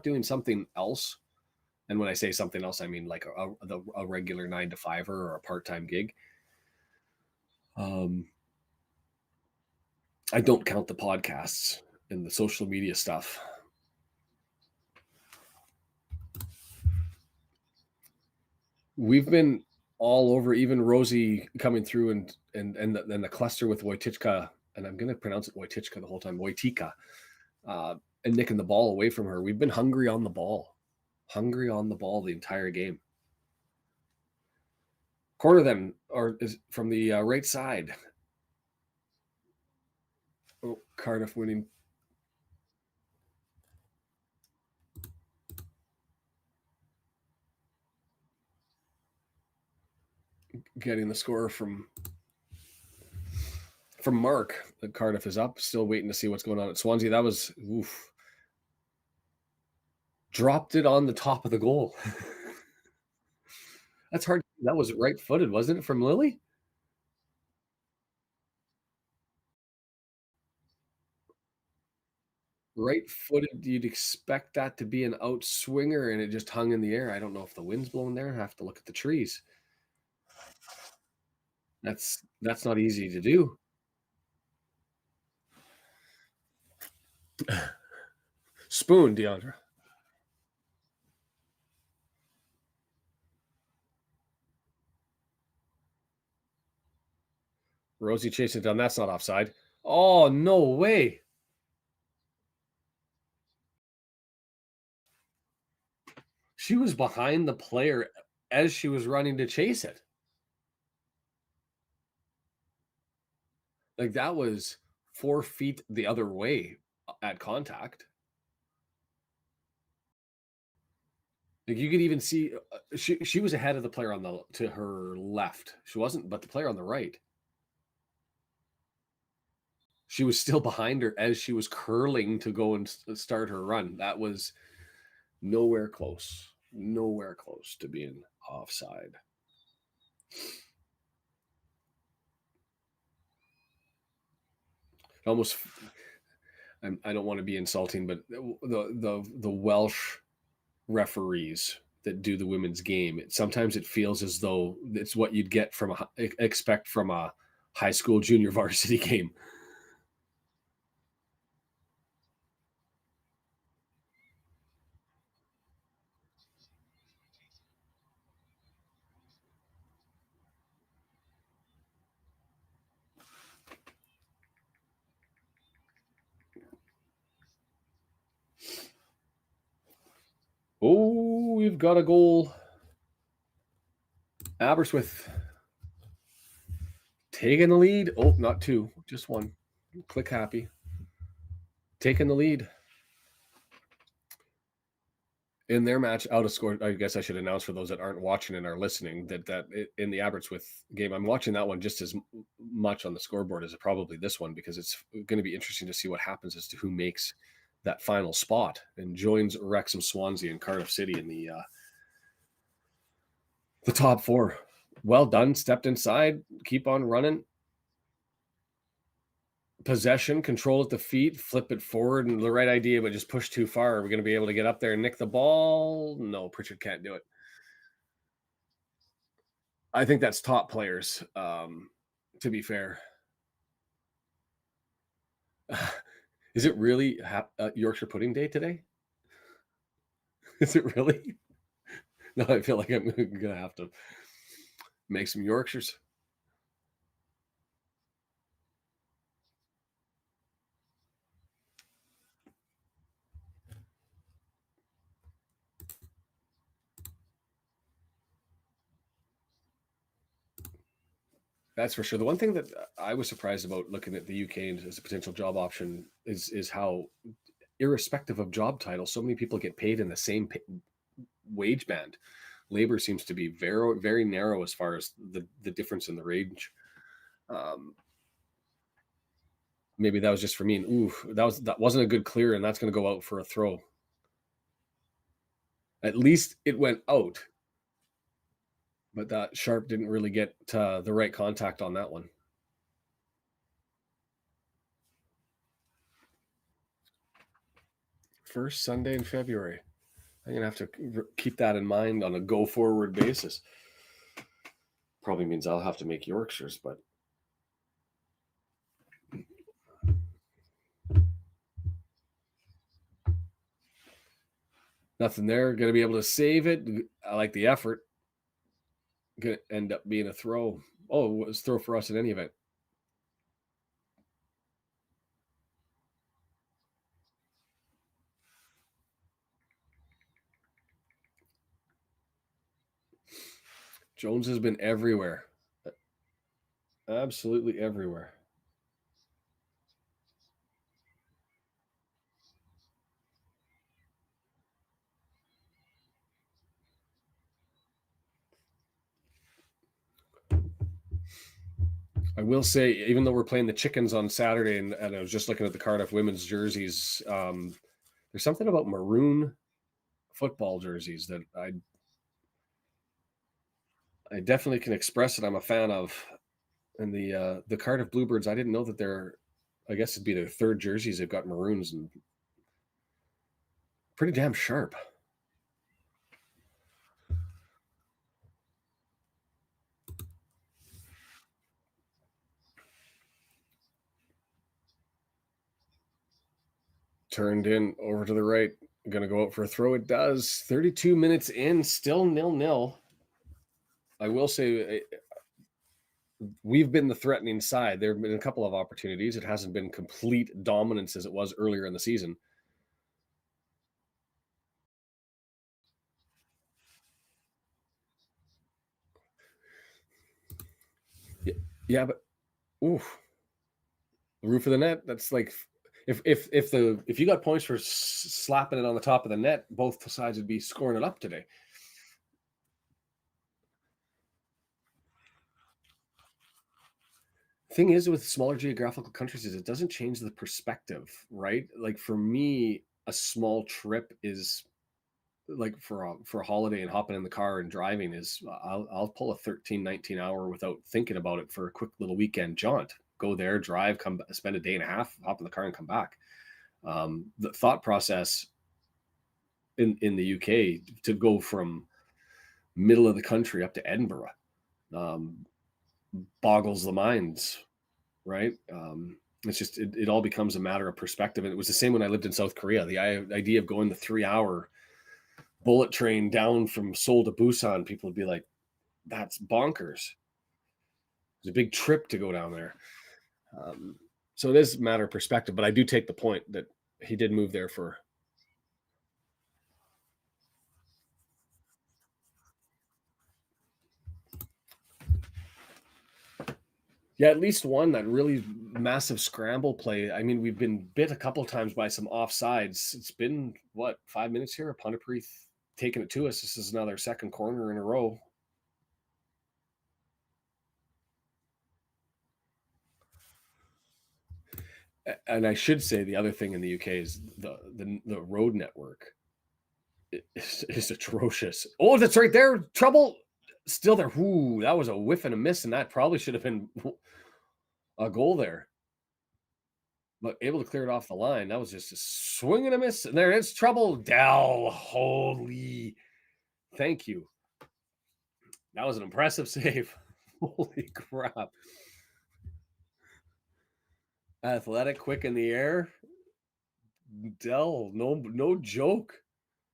doing something else, and when I say something else, I mean like a regular 9 to 5 or a part time gig. Um, I don't count the podcasts and the social media stuff. We've been all over, even Rosie coming through and the cluster with Wojciechka, and I'm going to pronounce it Wojciechka the whole time, Wojtika, uh, and nicking the ball away from her. We've been hungry on the ball the entire game. Corner then, or is from the right side. Oh, Cardiff winning, getting the score from Mark. Cardiff is up, still waiting to see what's going on at Swansea. That was oof. Dropped it on the top of the goal. That's hard. That was right footed, wasn't it, from Lily? Right footed, you'd expect that to be an outswinger, and it just hung in the air. I don't know if the wind's blowing there. I have to look at the trees. That's not easy to do. Spoon, Deandra. Rosie chasing it down. That's not offside. Oh, no way. She was behind the player as she was running to chase it. Like that was 4 feet the other way at contact. Like you could even see she was ahead of the player on the to her left. She wasn't, but the player on the right. She was still behind her as she was curling to go and start her run. That was nowhere close to being offside. Almost, I don't want to be insulting, but the Welsh referees that do the women's game, sometimes it feels as though it's what you'd get from expect from a high school junior varsity game. we've got a goal. Aberystwyth taking the lead. Oh, not two, just one. Click happy. Taking the lead in their match out of score. I guess I should announce for those that aren't watching and are listening that in the Aberystwyth game, I'm watching that one just as much on the scoreboard as probably this one, because it's going to be interesting to see what happens as to who makes that final spot and joins Wrexham, Swansea, and Cardiff City in the top four. Well done. Stepped inside. Keep on running. Possession, control at the feet, flip it forward, and the right idea, but just push too far. Are we going to be able to get up there and nick the ball? No, Pritchard can't do it. I think that's top players, to be fair. Is it really Yorkshire Pudding Day today? Is it really? No, I feel like I'm going to have to make some Yorkshires. That's for sure. The one thing that I was surprised about looking at the UK as a potential job option is how, irrespective of job title, so many people get paid in the same wage band. Labor seems to be very, very narrow as far as the difference in the range. Maybe that was just for me. And that wasn't a good clear, and that's going to go out for a throw. At least it went out, but that Sharp didn't really get the right contact on that one. First Sunday in February. I'm going to have to keep that in mind on a go-forward basis. Probably means I'll have to make Yorkshires, but nothing there. Going to be able to save it. I like the effort. Going to end up being a throw. Oh, it was throw for us in any event. Jones has been everywhere. Absolutely everywhere. I will say, even though we're playing the Chickens on Saturday, and I was just looking at the Cardiff women's jerseys, there's something about maroon football jerseys that I definitely can express that I'm a fan of. And the Cardiff Bluebirds, I didn't know that they're, I guess it'd be their third jerseys. They've got maroons and pretty damn sharp. Turned in over to the right. Going to go out for a throw. It does. 32 minutes in, still 0-0. I will say we've been the threatening side. There have been a couple of opportunities. It hasn't been complete dominance as it was earlier in the season. Yeah, but oof, the roof of the net. That's like if you got points for slapping it on the top of the net, both sides would be scoring it up today. Thing is with smaller geographical countries is it doesn't change the perspective, right? Like for me, a small trip is like for a holiday, and hopping in the car and driving is I'll pull a 13, 19 hour without thinking about it for a quick little weekend jaunt. Go there, drive, come spend a day and a half, hop in the car and come back. The thought process in the UK to go from middle of the country up to Edinburgh boggles the minds, right? It's just it all becomes a matter of perspective. And it was the same when I lived in South Korea. The idea of going the 3-hour bullet train down from Seoul to Busan, people would be like, "That's bonkers." It's a big trip to go down there. So it is a matter of perspective. But I do take the point that he did move there for. Yeah, at least one that really massive scramble play. I mean, we've been bit a couple times by some offsides. It's been what, 5 minutes here? Pontypridd taking it to us. This is another second corner in a row. And I should say the other thing in the UK is the road network is atrocious. Oh, that's right there. Trouble still there. Ooh, that was a whiff and a miss, and that probably should have been a goal there. But able to clear it off the line. That was just a swing and a miss. And there is trouble. Dell. Holy. Thank you. That was an impressive save. Holy crap. Athletic, quick in the air. Dell. No joke.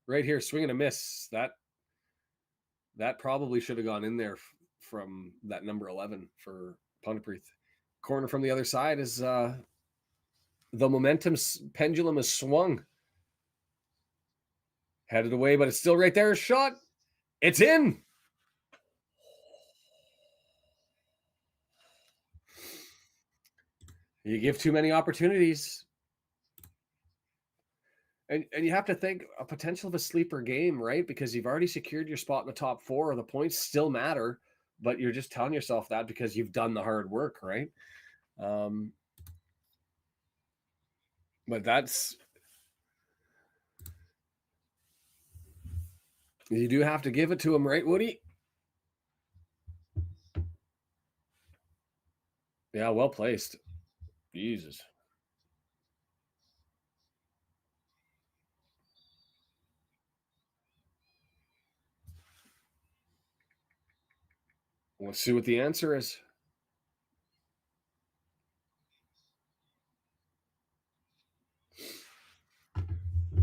Right here, swing and a miss. That probably should have gone in there from that number 11 for Pontypridd. Corner from the other side is the momentum pendulum is swung. Headed away, but it's still right there. Shot. It's in. You give too many opportunities. And you have to think a potential of a sleeper game, right? Because you've already secured your spot in the top four. The points still matter, but you're just telling yourself that because you've done the hard work, right? Um, but you do have to give it to him, right, Woody? Yeah, well placed. Jesus. Let's see what the answer is.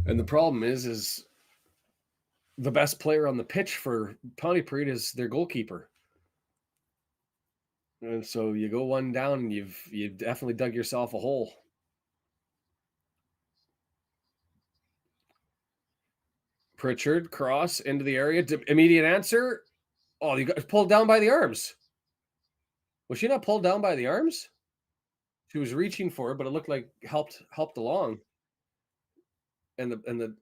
And the problem is the best player on the pitch for Pontypridd is their goalkeeper. And so you go one down and you've definitely dug yourself a hole. Pritchard cross into the area. Immediate answer. Oh, you got pulled down by the arms. Was she not pulled down by the arms? She was reaching for it, but it looked like helped along. And the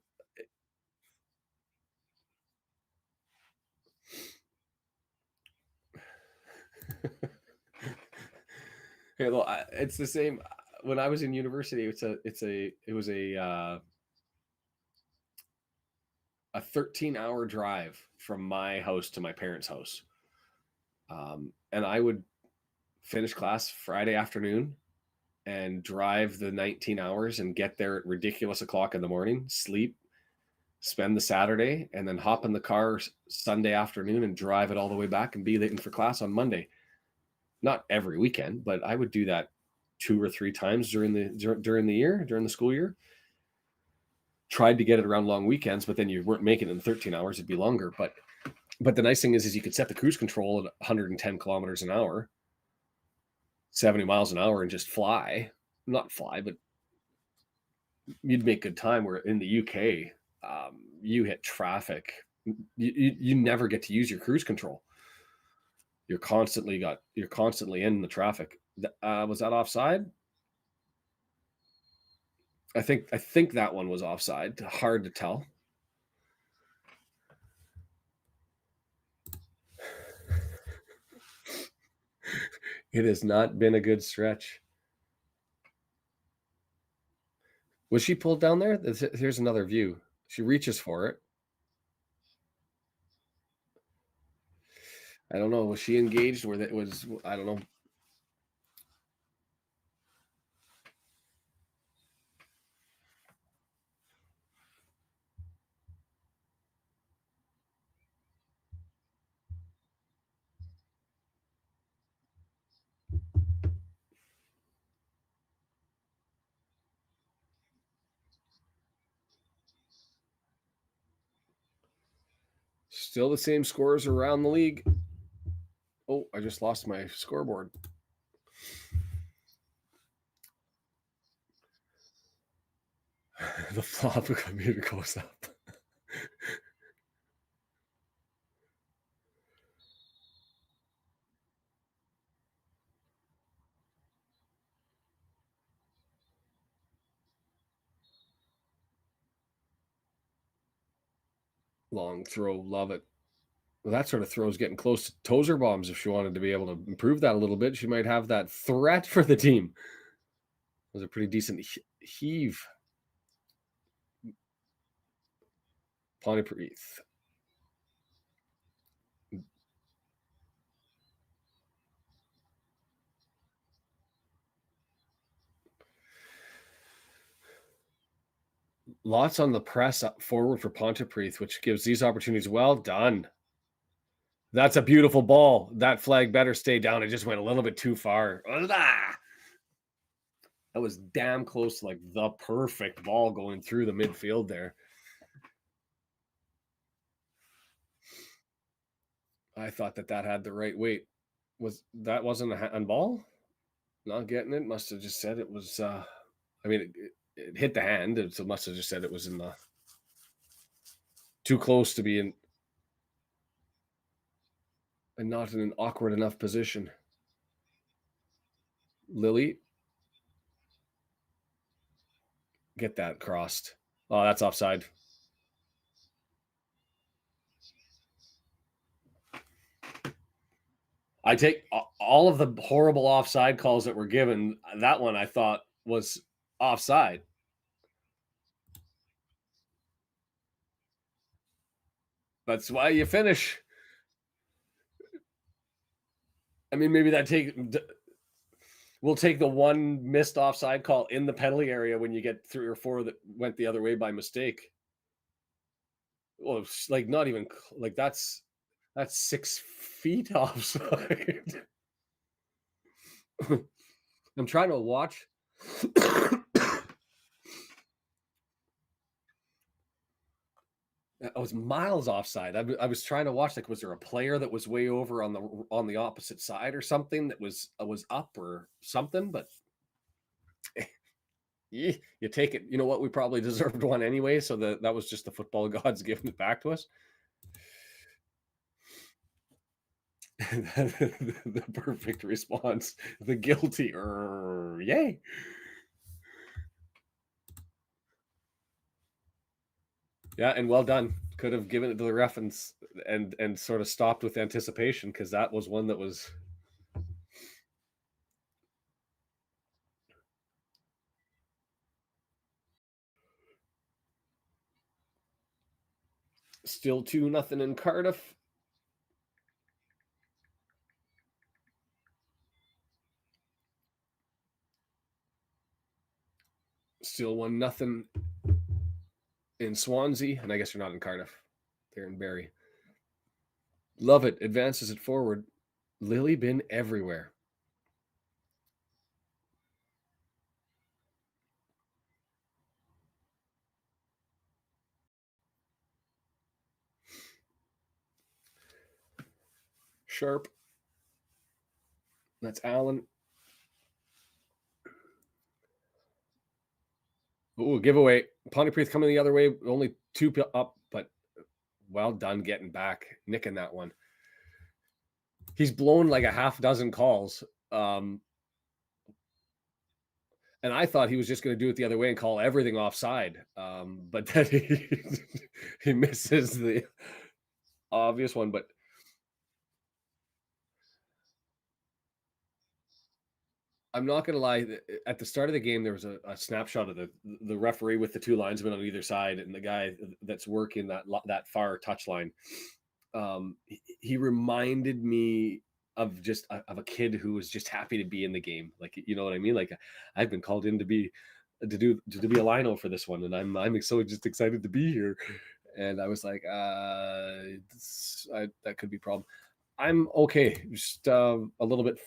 Hey, well, it's the same. When I was in university, it was a 13-hour drive from my house to my parents' house, and I would finish class Friday afternoon and drive the 19 hours and get there at ridiculous o'clock in the morning, sleep, spend the Saturday, and then hop in the car Sunday afternoon and drive it all the way back and be late for class on Monday. Not every weekend, but I would do that 2 or 3 times during the school year. Tried to get it around long weekends, but then you weren't making it in 13 hours. It'd be longer. But the nice thing is you could set the cruise control at 110 kilometers an hour, 70 miles an hour, and just fly. Not fly, but you'd make good time. Where in the UK, you hit traffic. You never get to use your cruise control. You're constantly in the traffic. Was that offside? I think that one was offside. Hard to tell. It has not been a good stretch. Was she pulled down there? Here's another view. She reaches for it. I don't know. Was she engaged? Or that was I don't know. Still the same scores around the league. Oh, I just lost my scoreboard. The flop computer goes up. Long throw, love it. Well, that sort of throw is getting close to Tozer bombs. If she wanted to be able to improve that a little bit, she might have that threat for the team. It was a pretty decent heave. Pontypridd. Lots on the press up forward for Pontypridd, which gives these opportunities. Well done. That's a beautiful ball. That flag better stay down. It just went a little bit too far. That was damn close to like the perfect ball going through the midfield there. I thought that had the right weight. Wasn't a handball? Not getting it. Must have just said it was. I mean, it hit the hand, so must have just said it was in the too close to be in, and not in an awkward enough position. Lily, get that crossed. Oh, that's offside. I take all of the horrible offside calls that were given. That one I thought was offside. That's why you finish. I mean, maybe we'll take the one missed offside call in the penalty area when you get 3 or 4 that went the other way by mistake. Well, it's like not even like that's 6 feet offside. I'm trying to watch. I was miles offside. I was trying to watch, like, was there a player that was way over on the opposite side or something that was up or something? But you take it. You know what? We probably deserved one anyway. So that was just the football gods giving it back to us. The perfect response. The guilty. Yay. Yeah, and well done. Could have given it to the ref and sort of stopped with anticipation, because that was one that was still 2-0 in Cardiff. Still 1-0 in Swansea, and I guess you're not in Cardiff. They're in Barry. Love it. Advances it forward. Lily been everywhere. Sharp. That's Allen. Ooh, giveaway. Pontypridd coming the other way. Only 2 up, but well done getting back, nicking that one. He's blown like a half dozen calls. And I thought he was just going to do it the other way and call everything offside. But then he misses the obvious one. But I'm not going to lie. At the start of the game, there was a snapshot of the referee with the 2 linesmen on either side, and the guy that's working that far touch line. He reminded me of a kid who was just happy to be in the game. Like, you know what I mean? Like, I've been called in to be a lino for this one, and I'm so just excited to be here. And I was like, that could be a problem. I'm okay. Just a little bit.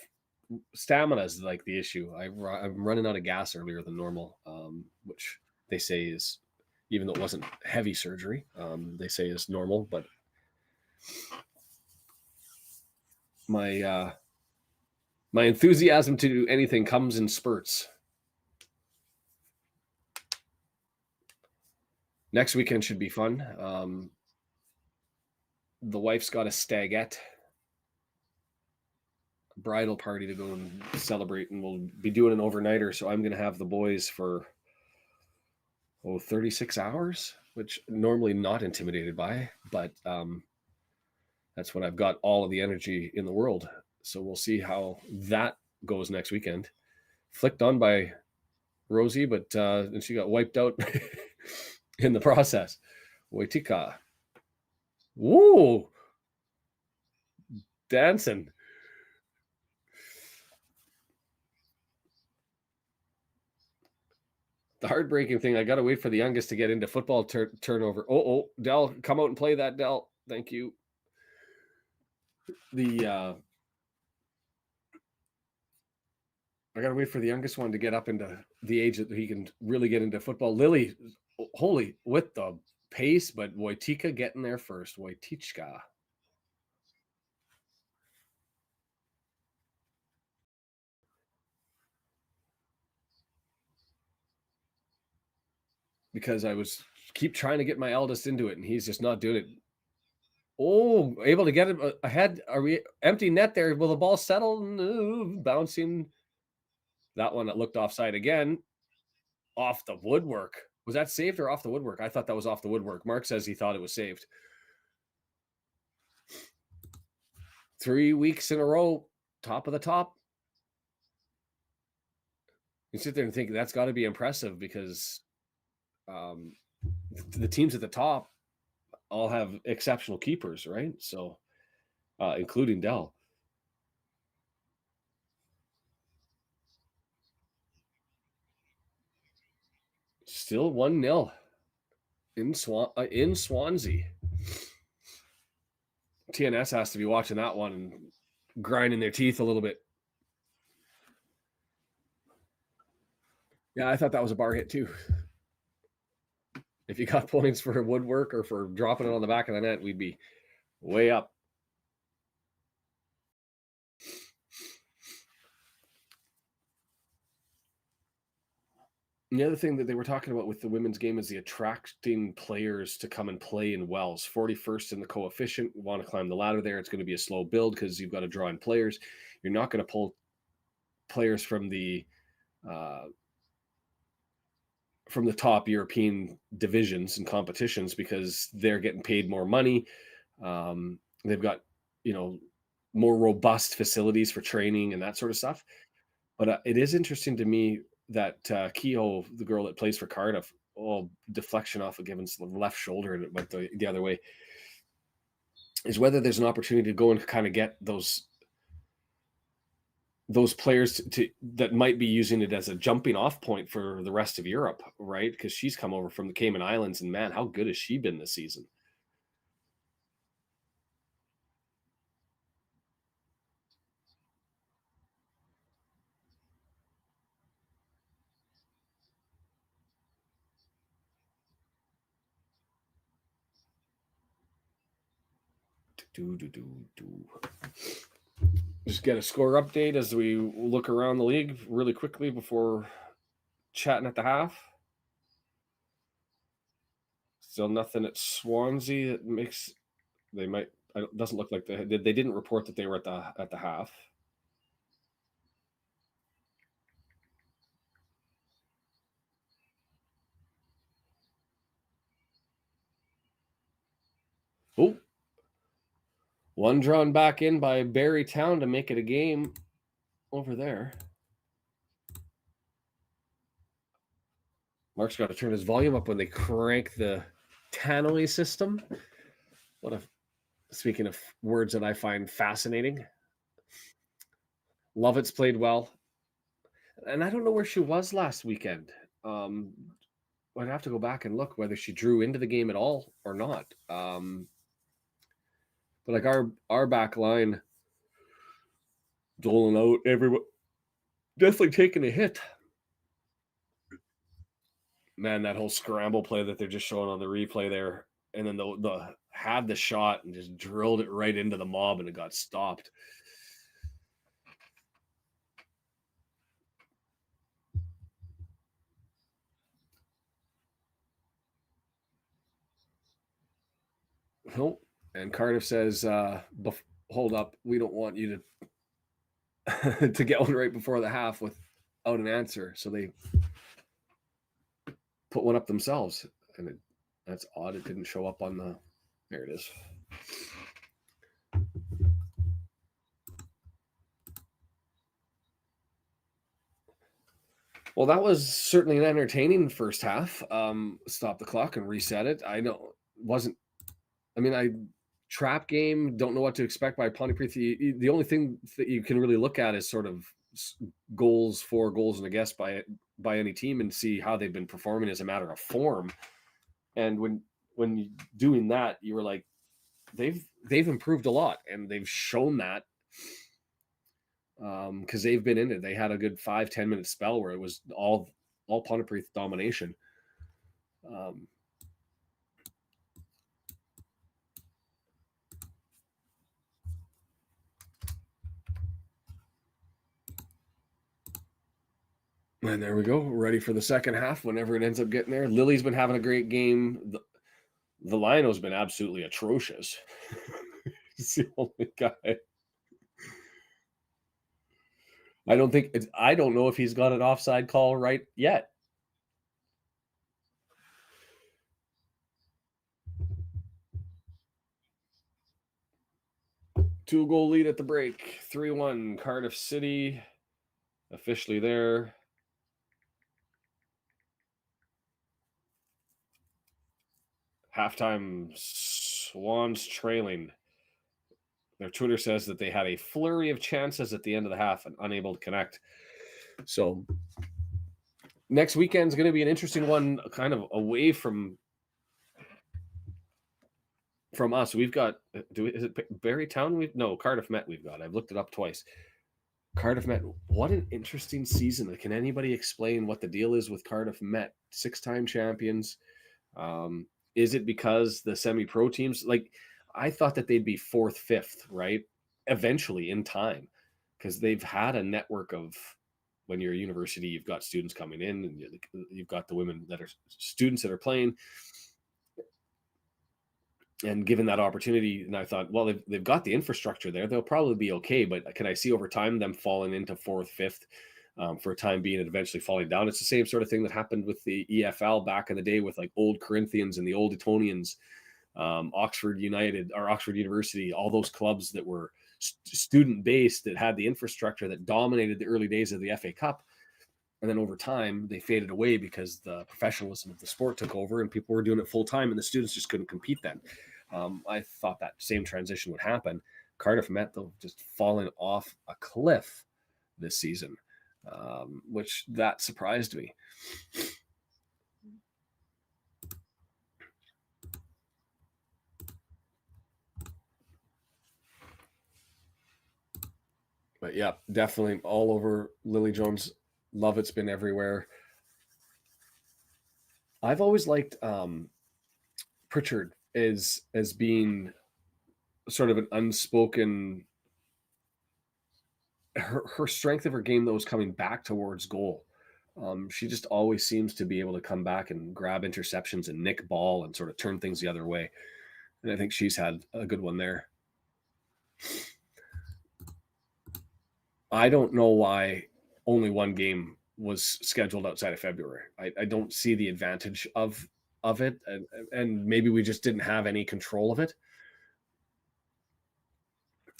Stamina is like the issue. I'm running out of gas earlier than normal, which they say is, even though it wasn't heavy surgery, they say is normal. But my enthusiasm to do anything comes in spurts. Next weekend should be fun. The wife's got a stagette bridal party to go and celebrate, and we'll be doing an overnighter. So I'm going to have the boys for 36 hours. which normally not intimidated by, but that's when I've got all of the energy in the world. So we'll see how that goes next weekend. Flicked on by Rosie, but and she got wiped out in the process. Waitika. Woo! Dancing. The heartbreaking thing, I got to wait for the youngest to get into football turnover. Oh, Dell, come out and play that, Dell. Thank you. I got to wait for the youngest one to get up into the age that he can really get into football. Lily, holy, with the pace, but Waitika getting there first. Waitichka. Because I was keep trying to get my eldest into it, and he's just not doing it. Oh, able to get it ahead. Are we empty net there? Will the ball settle? No, bouncing. That one that looked offside again. Off the woodwork. Was that saved or off the woodwork? I thought that was off the woodwork. Mark says he thought it was saved. 3 weeks in a row, top of the top. You sit there and think that's got to be impressive because the teams at the top all have exceptional keepers, right? So, including Dell. Still 1-0 in Swansea. TNS has to be watching that one and grinding their teeth a little bit. Yeah, I thought that was a bar hit too. If you got points for woodwork or for dropping it on the back of the net, we'd be way up. And the other thing that they were talking about with the women's game is the attracting players to come and play in Wells. 41st in the coefficient. We want to climb the ladder there. It's going to be a slow build because you've got to draw in players. You're not going to pull players from the top European divisions and competitions because they're getting paid more money. They've got, more robust facilities for training and that sort of stuff. But it is interesting to me that Kehoe, the girl that plays for Cardiff, deflection off against the left shoulder and it went the other way, is whether there's an opportunity to go and kind of get those players that might be using it as a jumping off point for the rest of Europe, right? Because she's come over from the Cayman Islands, and man, how good has she been this season? Just get a score update as we look around the league really quickly before chatting at the half. Still nothing at Swansea that makes they might. It doesn't look like they didn't report that they were at the half. Oh, one drawn back in by Barry Town to make it a game over there. Mark's got to turn his volume up when they crank the tannoy system. Speaking of words that I find fascinating. Lovett's played well. And I don't know where she was last weekend. I'd have to go back and look whether she drew into the game at all or not. But like our back line doling out, everyone definitely taking a hit. Man, that whole scramble play that they're just showing on the replay there, and then the had the shot and just drilled it right into the mob, and it got stopped. Nope. And Cardiff says, "Hold up, we don't want you to to get one right before the half without an answer." So they put one up themselves, and That's odd. It didn't show up on the. There it is. Well, that was certainly an entertaining first half. Stop the clock and reset it. I know wasn't. I mean, I trap game. Don't know what to expect by Pontypridd. The only thing that you can really look at is sort of goals, 4 goals and a guess by any team, and see how they've been performing as a matter of form. And when you doing that, you were like, they've improved a lot, and they've shown that because they've been in it. They had a good 5-10 minute spell where it was all Pontypridd domination. And there we go, ready for the second half whenever it ends up getting there. Lily's been having a great game. The Liono's been absolutely atrocious. He's the only guy. I don't know if he's got an offside call right yet. Two-goal lead at the break. 3-1 Cardiff City. Officially there. Halftime, Swans trailing. Their Twitter says that they had a flurry of chances at the end of the half and unable to connect. So next weekend's going to be an interesting one, kind of away from us. We've got, is it Barrytown? No, Cardiff Met we've got. I've looked it up twice. Cardiff Met, what an interesting season. Can anybody explain what the deal is with Cardiff Met? 6-time champions. Is it because the semi-pro teams, like, I thought that they'd be 4th, 5th, right? Eventually in time, because they've had a network of, when you're a university, you've got students coming in, and you've got the women that are students that are playing. And given that opportunity, and I thought, well, they've got the infrastructure there. They'll probably be okay. But can I see over time them falling into 4th, 5th for a time being and eventually falling down? It's the same sort of thing that happened with the EFL back in the day with like old Corinthians and the old Etonians, Oxford United or Oxford University, all those clubs that were student-based that had the infrastructure that dominated the early days of the FA Cup. And then over time, they faded away because the professionalism of the sport took over and people were doing it full time and the students just couldn't compete then. I thought that same transition would happen. Cardiff Met, though, just falling off a cliff this season, which that surprised me. But yeah, definitely all over Lily Jones. Love it's been everywhere. I've always liked Pritchard as being sort of an unspoken. Her strength of her game, though, is coming back towards goal. She just always seems to be able to come back and grab interceptions and nick ball and sort of turn things the other way. And I think she's had a good one there. I don't know why only one game was scheduled outside of February. I don't see the advantage of it, and maybe we just didn't have any control of it.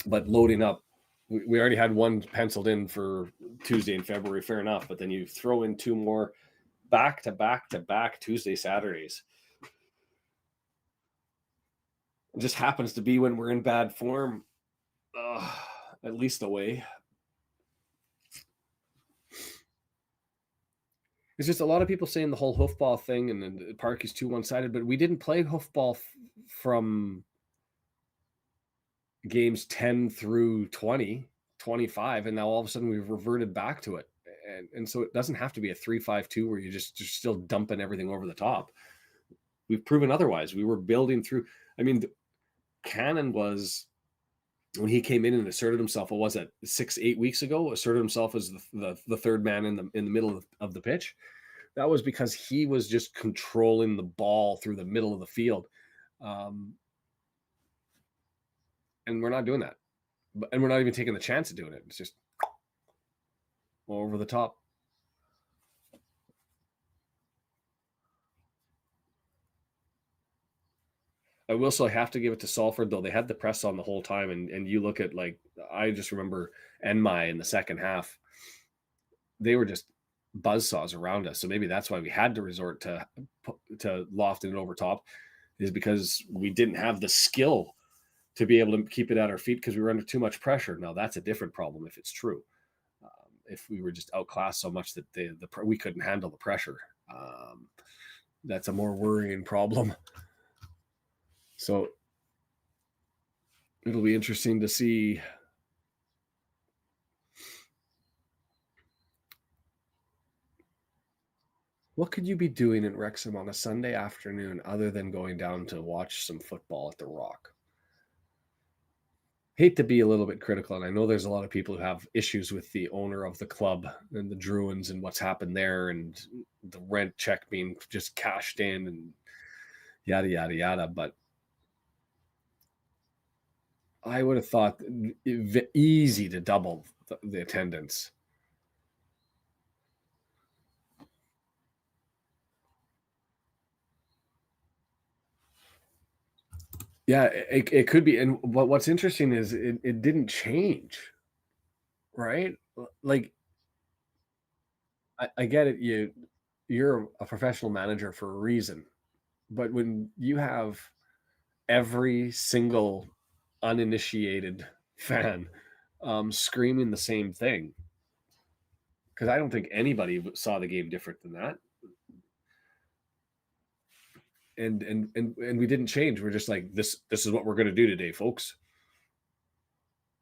But loading up, we already had one penciled in for Tuesday in February, fair enough. But then you throw in 2 more back to back Tuesday, Saturdays. It just happens to be when we're in bad form, at least away. It's just a lot of people saying the whole hoofball thing and then Park is too one-sided, but we didn't play hoofball from games 10 through 20, 25, and now all of a sudden we've reverted back to it. And so it doesn't have to be a 3-5-2 where you're still dumping everything over the top. We've proven otherwise. We were building through. I mean, Cannon was, when he came in and asserted himself, what was it, 6-8 weeks ago, asserted himself as the third man in the middle of the pitch. That was because he was just controlling the ball through the middle of the field. And we're not doing that. And we're not even taking the chance of doing it. It's just over the top. I will say I have to give it to Salford though. They had the press on the whole time, and you look at like I just remember Enmai in the second half. They were just buzzsaws around us. So maybe that's why we had to resort to lofting it over top, is because we didn't have the skill to be able to keep it at our feet because we were under too much pressure. Now that's a different problem if it's true. If we were just outclassed so much that we couldn't handle the pressure, that's a more worrying problem. So it'll be interesting to see. What could you be doing in Wrexham on a Sunday afternoon other than going down to watch some football at the Rock? Hate to be a little bit critical, and I know there's a lot of people who have issues with the owner of the club and the Druins and what's happened there, and the rent check being just cashed in and yada yada yada. But I would have thought easy to double the attendance. Yeah, it could be. And what's interesting is it didn't change, right? Like I get it. You're a professional manager for a reason, but when you have every single uninitiated fan screaming the same thing, because I don't think anybody saw the game different than that, and we didn't change. We're just like this is what we're going to do today, folks.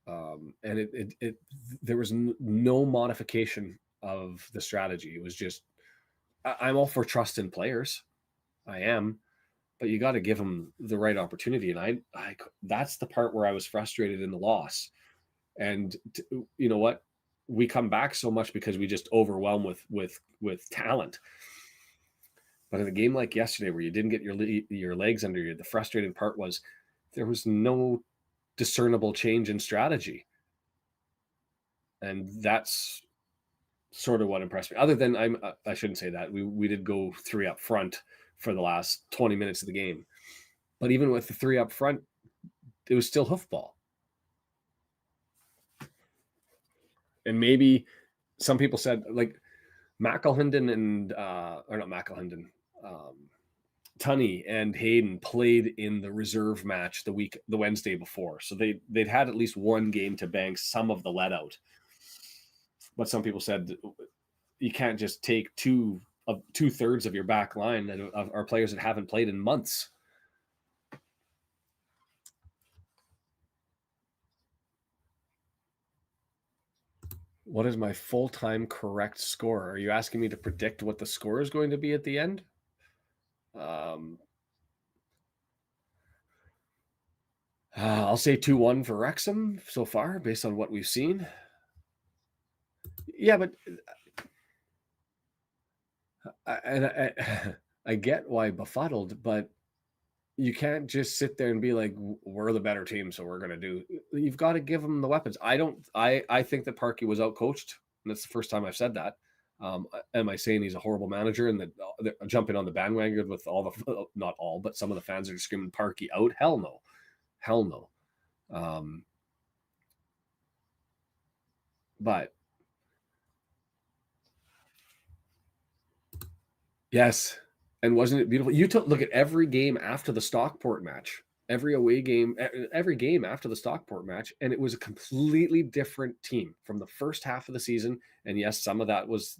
And it there was no modification of the strategy. It was just I'm all for trust in players. I am, but you got to give them the right opportunity. And I that's the part where I was frustrated in the loss. And you know what? We come back so much because we just overwhelm with talent. But in a game like yesterday, where you didn't get your legs under you, the frustrating part was there was no discernible change in strategy, and that's sort of what impressed me. Other than I shouldn't say that we did go three up front for the last 20 minutes of the game, but even with the three up front, it was still hoofball. And maybe some people said like McElhinden and or not McElhinden, Tunney and Hayden played in the reserve match the Wednesday before, so they'd had at least one game to bank some of the let out. But some people said you can't just take two-thirds of your back line that are players that haven't played in months. What is my full-time correct score? Are you asking me to predict what the score is going to be at the end? I'll say 2-1 for Wrexham so far, based on what we've seen. Yeah, but I get why befuddled, but you can't just sit there and be like, we're the better team, so we're going to do. You've got to give them the weapons. I think that Parkey was outcoached, and that's the first time I've said that. Am I saying he's a horrible manager and that they're jumping on the bandwagon with all the, not all, but some of the fans are screaming Parkey out? Hell no. Hell no. But yes. And wasn't it beautiful? You took look at every game after the Stockport match, every away game, every game after the Stockport match, and it was a completely different team from the first half of the season. And yes, some of that was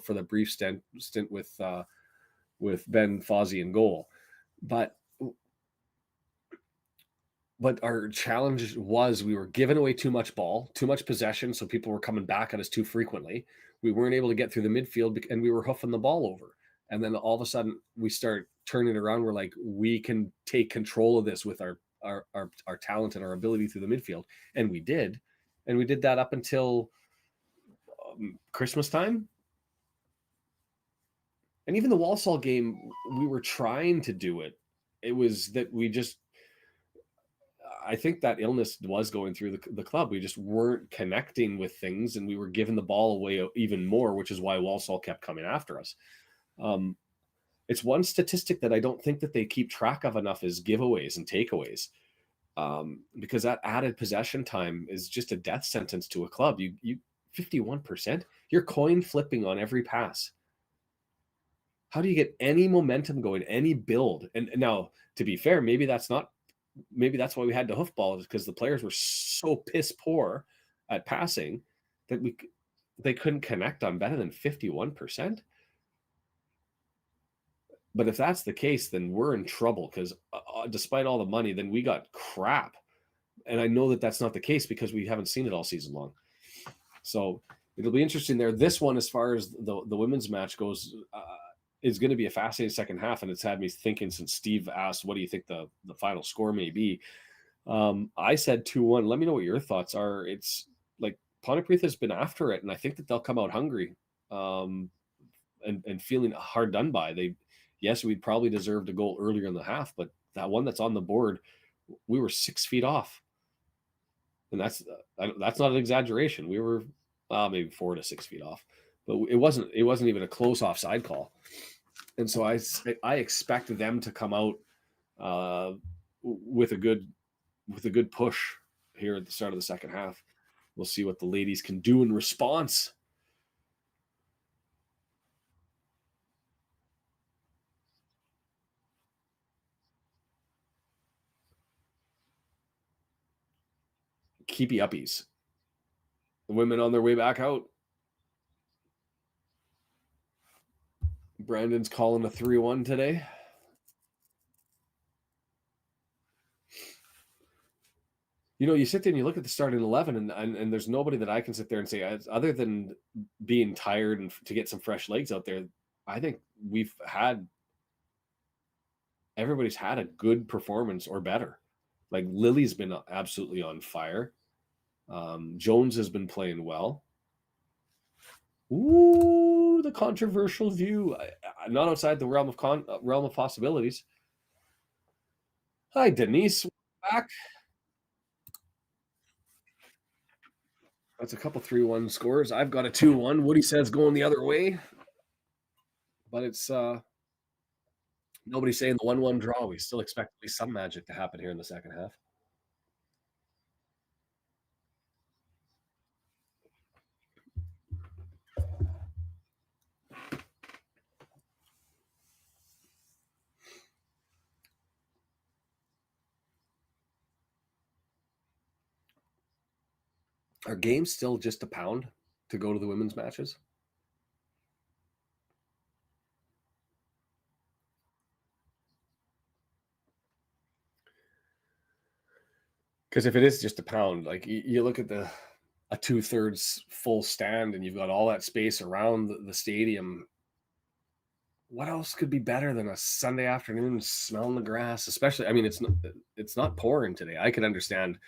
for the brief stint with Ben Fozzie in goal, but our challenge was we were giving away too much ball, too much possession, so people were coming back at us too frequently. We weren't able to get through the midfield, and we were hoofing the ball over. And then all of a sudden we start turning around. We're like, we can take control of this with our talent and our ability through the midfield. And we did. And we did that up until Christmas time. And even the Walsall game, we were trying to do it. It was that I think that illness was going through the club. We just weren't connecting with things, and we were giving the ball away even more, which is why Walsall kept coming after us. It's one statistic that I don't think that they keep track of enough is giveaways and takeaways. Because that added possession time is just a death sentence to a club. You 51%, you're coin flipping on every pass. How do you get any momentum going, any build? And now, to be fair, maybe that's why we had to hoofball is because the players were so piss poor at passing that they couldn't connect on better than 51%. But if that's the case, then we're in trouble because despite all the money, then we got crap. And I know that that's not the case because we haven't seen it all season long. So it'll be interesting there. This one, as far as the women's match goes, is going to be a fascinating second half. And it's had me thinking since Steve asked, what do you think the final score may be? I said 2-1. Let me know what your thoughts are. It's like Pontypridd has been after it, and I think that they'll come out hungry and feeling hard done by. Yes, we'd probably deserved a goal earlier in the half, but that one that's on the board, we were 6 feet off. And that's not an exaggeration. We were maybe 4 to 6 feet off, but it wasn't even a close offside call. And so I expect them to come out with a good push here at the start of the second half. We'll see what the ladies can do in response. Keepy uppies. The women on their way back out. Brandon's calling a 3-1 today. You sit there and you look at the starting 11, and there's nobody that I can sit there and say, other than being tired and to get some fresh legs out there, I think everybody's had a good performance or better. Like Lily's been absolutely on fire. Jones has been playing well. Ooh, the controversial view. Not outside the realm of possibilities. Hi, Denise. Back. That's a couple 3-1 scores. I've got a 2-1. Woody says going the other way. But it's nobody's saying the 1-1 draw. We still expect at least some magic to happen here in the second half. Are games still just a pound to go to the women's matches? Because if it is just a pound, like you look at a 2/3 full stand and you've got all that space around the stadium, what else could be better than a Sunday afternoon smelling the grass? Especially, I mean, it's not pouring today. I can understand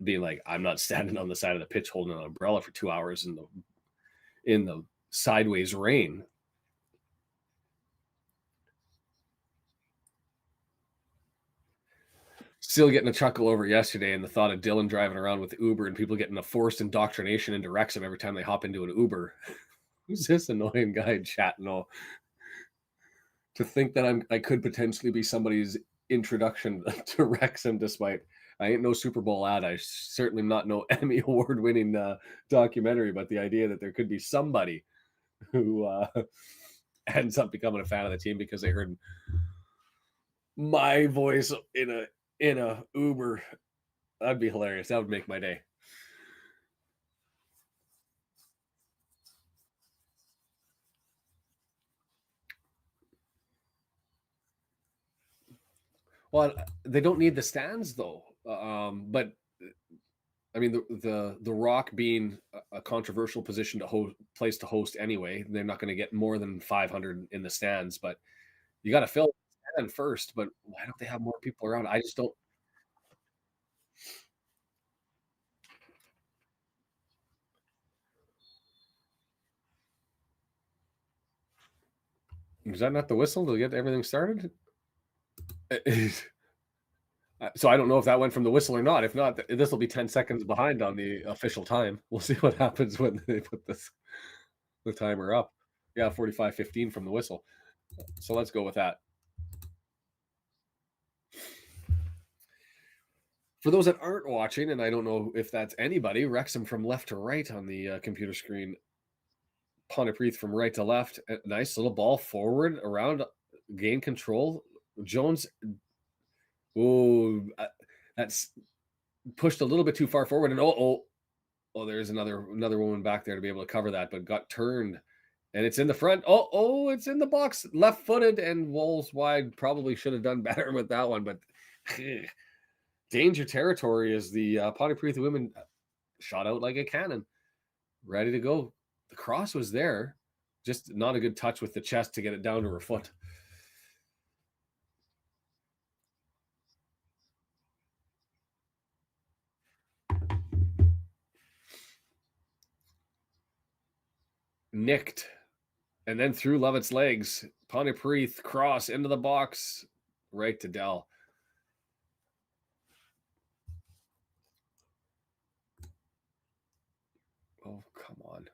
being like, I'm not standing on the side of the pitch holding an umbrella for 2 hours in the sideways rain. Still getting a chuckle over yesterday and the thought of Dylan driving around with Uber and people getting a forced indoctrination into Wrexham every time they hop into an Uber. Who's this annoying guy chatting? Oh, to think that I could potentially be somebody's introduction to Wrexham, despite I ain't no Super Bowl ad. I certainly not no Emmy award winning documentary, but the idea that there could be somebody who ends up becoming a fan of the team because they heard my voice in a Uber, that'd be hilarious. That would make my day. Well, they don't need the stands though. But I mean, the Rock being a controversial position to place to host anyway, they're not going to get more than 500 in the stands. But you got to fill the stand first. But why don't they have more people around? I just don't. Is that not the whistle to get everything started? So I don't know if that went from the whistle or not. If not, this will be 10 seconds behind on the official time. We'll see what happens when they put the timer up. Yeah, 45:15 from the whistle. So let's go with that. For those that aren't watching, and I don't know if that's anybody, Wrexham from left to right on the computer screen. Pontypridd from right to left. A nice little ball forward around, gain control. Jones, oh, that's pushed a little bit too far forward, and there's another woman back there to be able to cover that, but got turned, and it's in the front. It's in the box, left-footed and walls wide. Probably should have done better with that one, but danger territory as the Pontypridd women shot out like a cannon, ready to go. The cross was there, just not a good touch with the chest to get it down to her foot. Nicked, and then through Lovett's legs. Pontypridd cross into the box, right to Dell. Oh, come on.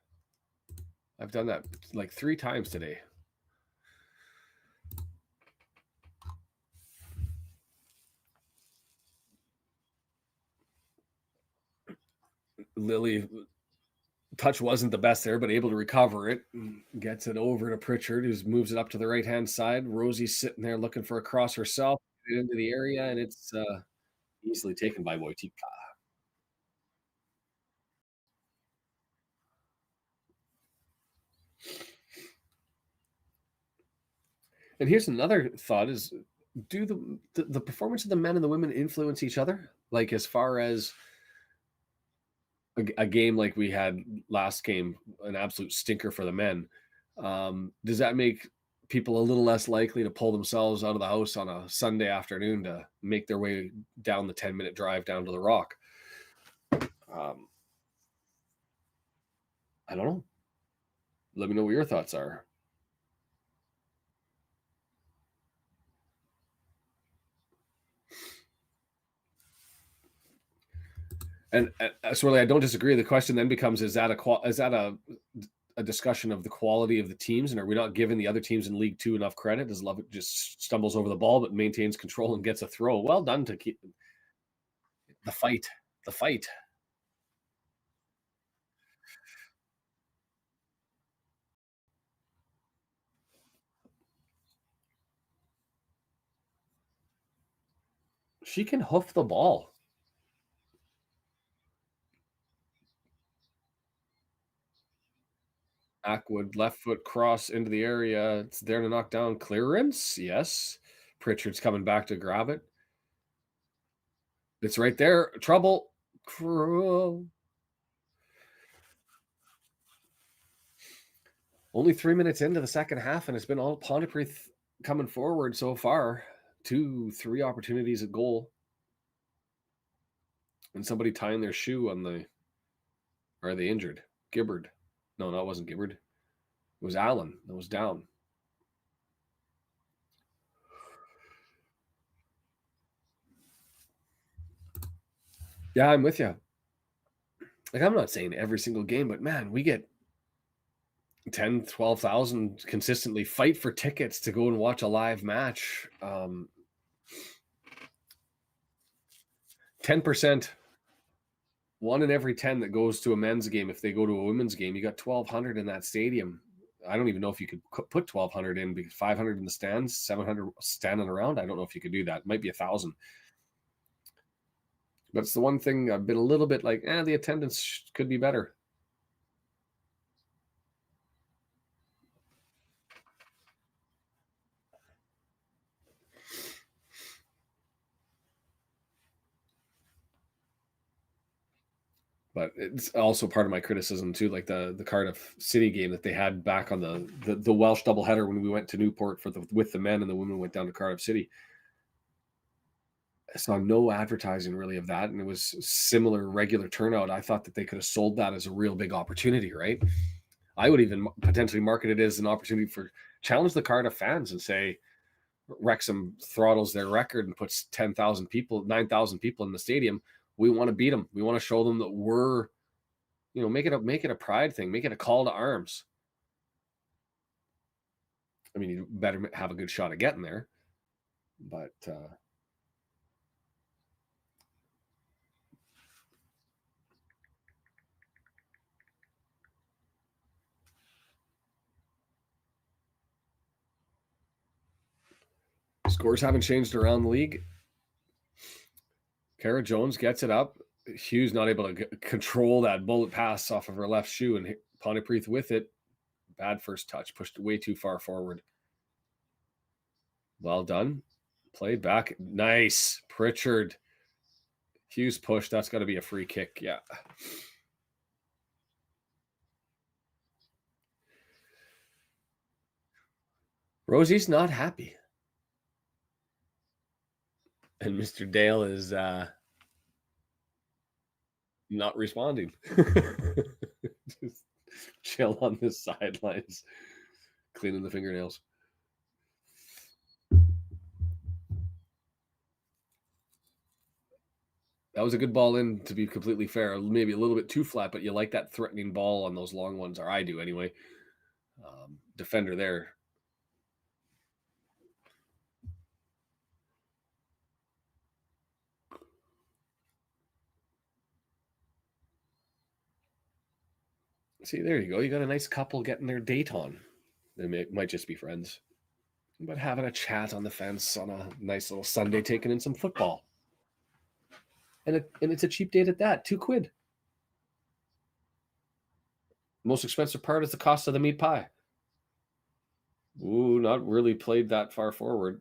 I've done that like 3 times today. Lily, touch wasn't the best there, but able to recover it. Gets it over to Pritchard, who moves it up to the right-hand side. Rosie's sitting there looking for a cross herself into the area, and it's easily taken by Wojcicka. And here's another thought: is do the performance of the men and the women influence each other? Like as far as a game like we had last game, an absolute stinker for the men. Does that make people a little less likely to pull themselves out of the house on a Sunday afternoon to make their way down the 10-minute drive down to the Rock? I don't know. Let me know what your thoughts are. And Sorely, I don't disagree. The question then becomes: is that a discussion of the quality of the teams, and are we not giving the other teams in League Two enough credit? As Lovett just stumbles over the ball but maintains control and gets a throw. Well done to keep the fight. The fight. She can hoof the ball. Ackwood left foot cross into the area. It's there to knock down. Clearance. Yes. Pritchard's coming back to grab it. It's right there. Trouble. Only 3 minutes into the second half, and it's been all Pontypridd coming forward so far. 2-3 opportunities at goal. And somebody tying their shoe on the. Or are they injured? Gibbard. No, that wasn't Gibbard. It was Allen that was down. Yeah, I'm with you. Like, I'm not saying every single game, but man, we get 10, 12,000 consistently fight for tickets to go and watch a live match. 10%, 1 in every 10 that goes to a men's game. If they go to a women's game, you got 1,200 in that stadium. I don't even know if you could put 1,200 in, because 500 in the stands, 700 standing around. I don't know if you could do that. It might be 1,000. But it's the one thing I've been a little bit like, the attendance could be better. But it's also part of my criticism too, like the Cardiff City game that they had back on the Welsh doubleheader when we went to Newport with the men, and the women went down to Cardiff City. I saw no advertising really of that, and it was similar regular turnout. I thought that they could have sold that as a real big opportunity, right? I would even potentially market it as an opportunity for challenge the Cardiff fans and say Wrexham throttles their record and puts 10,000 people, 9,000 people in the stadium. We want to beat them. We want to show them that we're, make it a pride thing, make it a call to arms. I mean, you better have a good shot at getting there. But scores haven't changed around the league. Kara Jones gets it up. Hughes not able to control that bullet pass off of her left shoe, and Pontypridd with it. Bad first touch, pushed way too far forward. Well done. Played back. Nice. Pritchard. Hughes push. That's got to be a free kick. Yeah. Rosie's not happy. And Mr. Dale is not responding. Just chill on the sidelines, cleaning the fingernails. That was a good ball in, to be completely fair. Maybe a little bit too flat, but you like that threatening ball on those long ones, or I do anyway. Defender there. See, there you go. You got a nice couple getting their date on. They might just be friends, but having a chat on the fence on a nice little Sunday, taking in some football. And it's a cheap date at that, £2. Most expensive part is the cost of the meat pie. Ooh, not really played that far forward.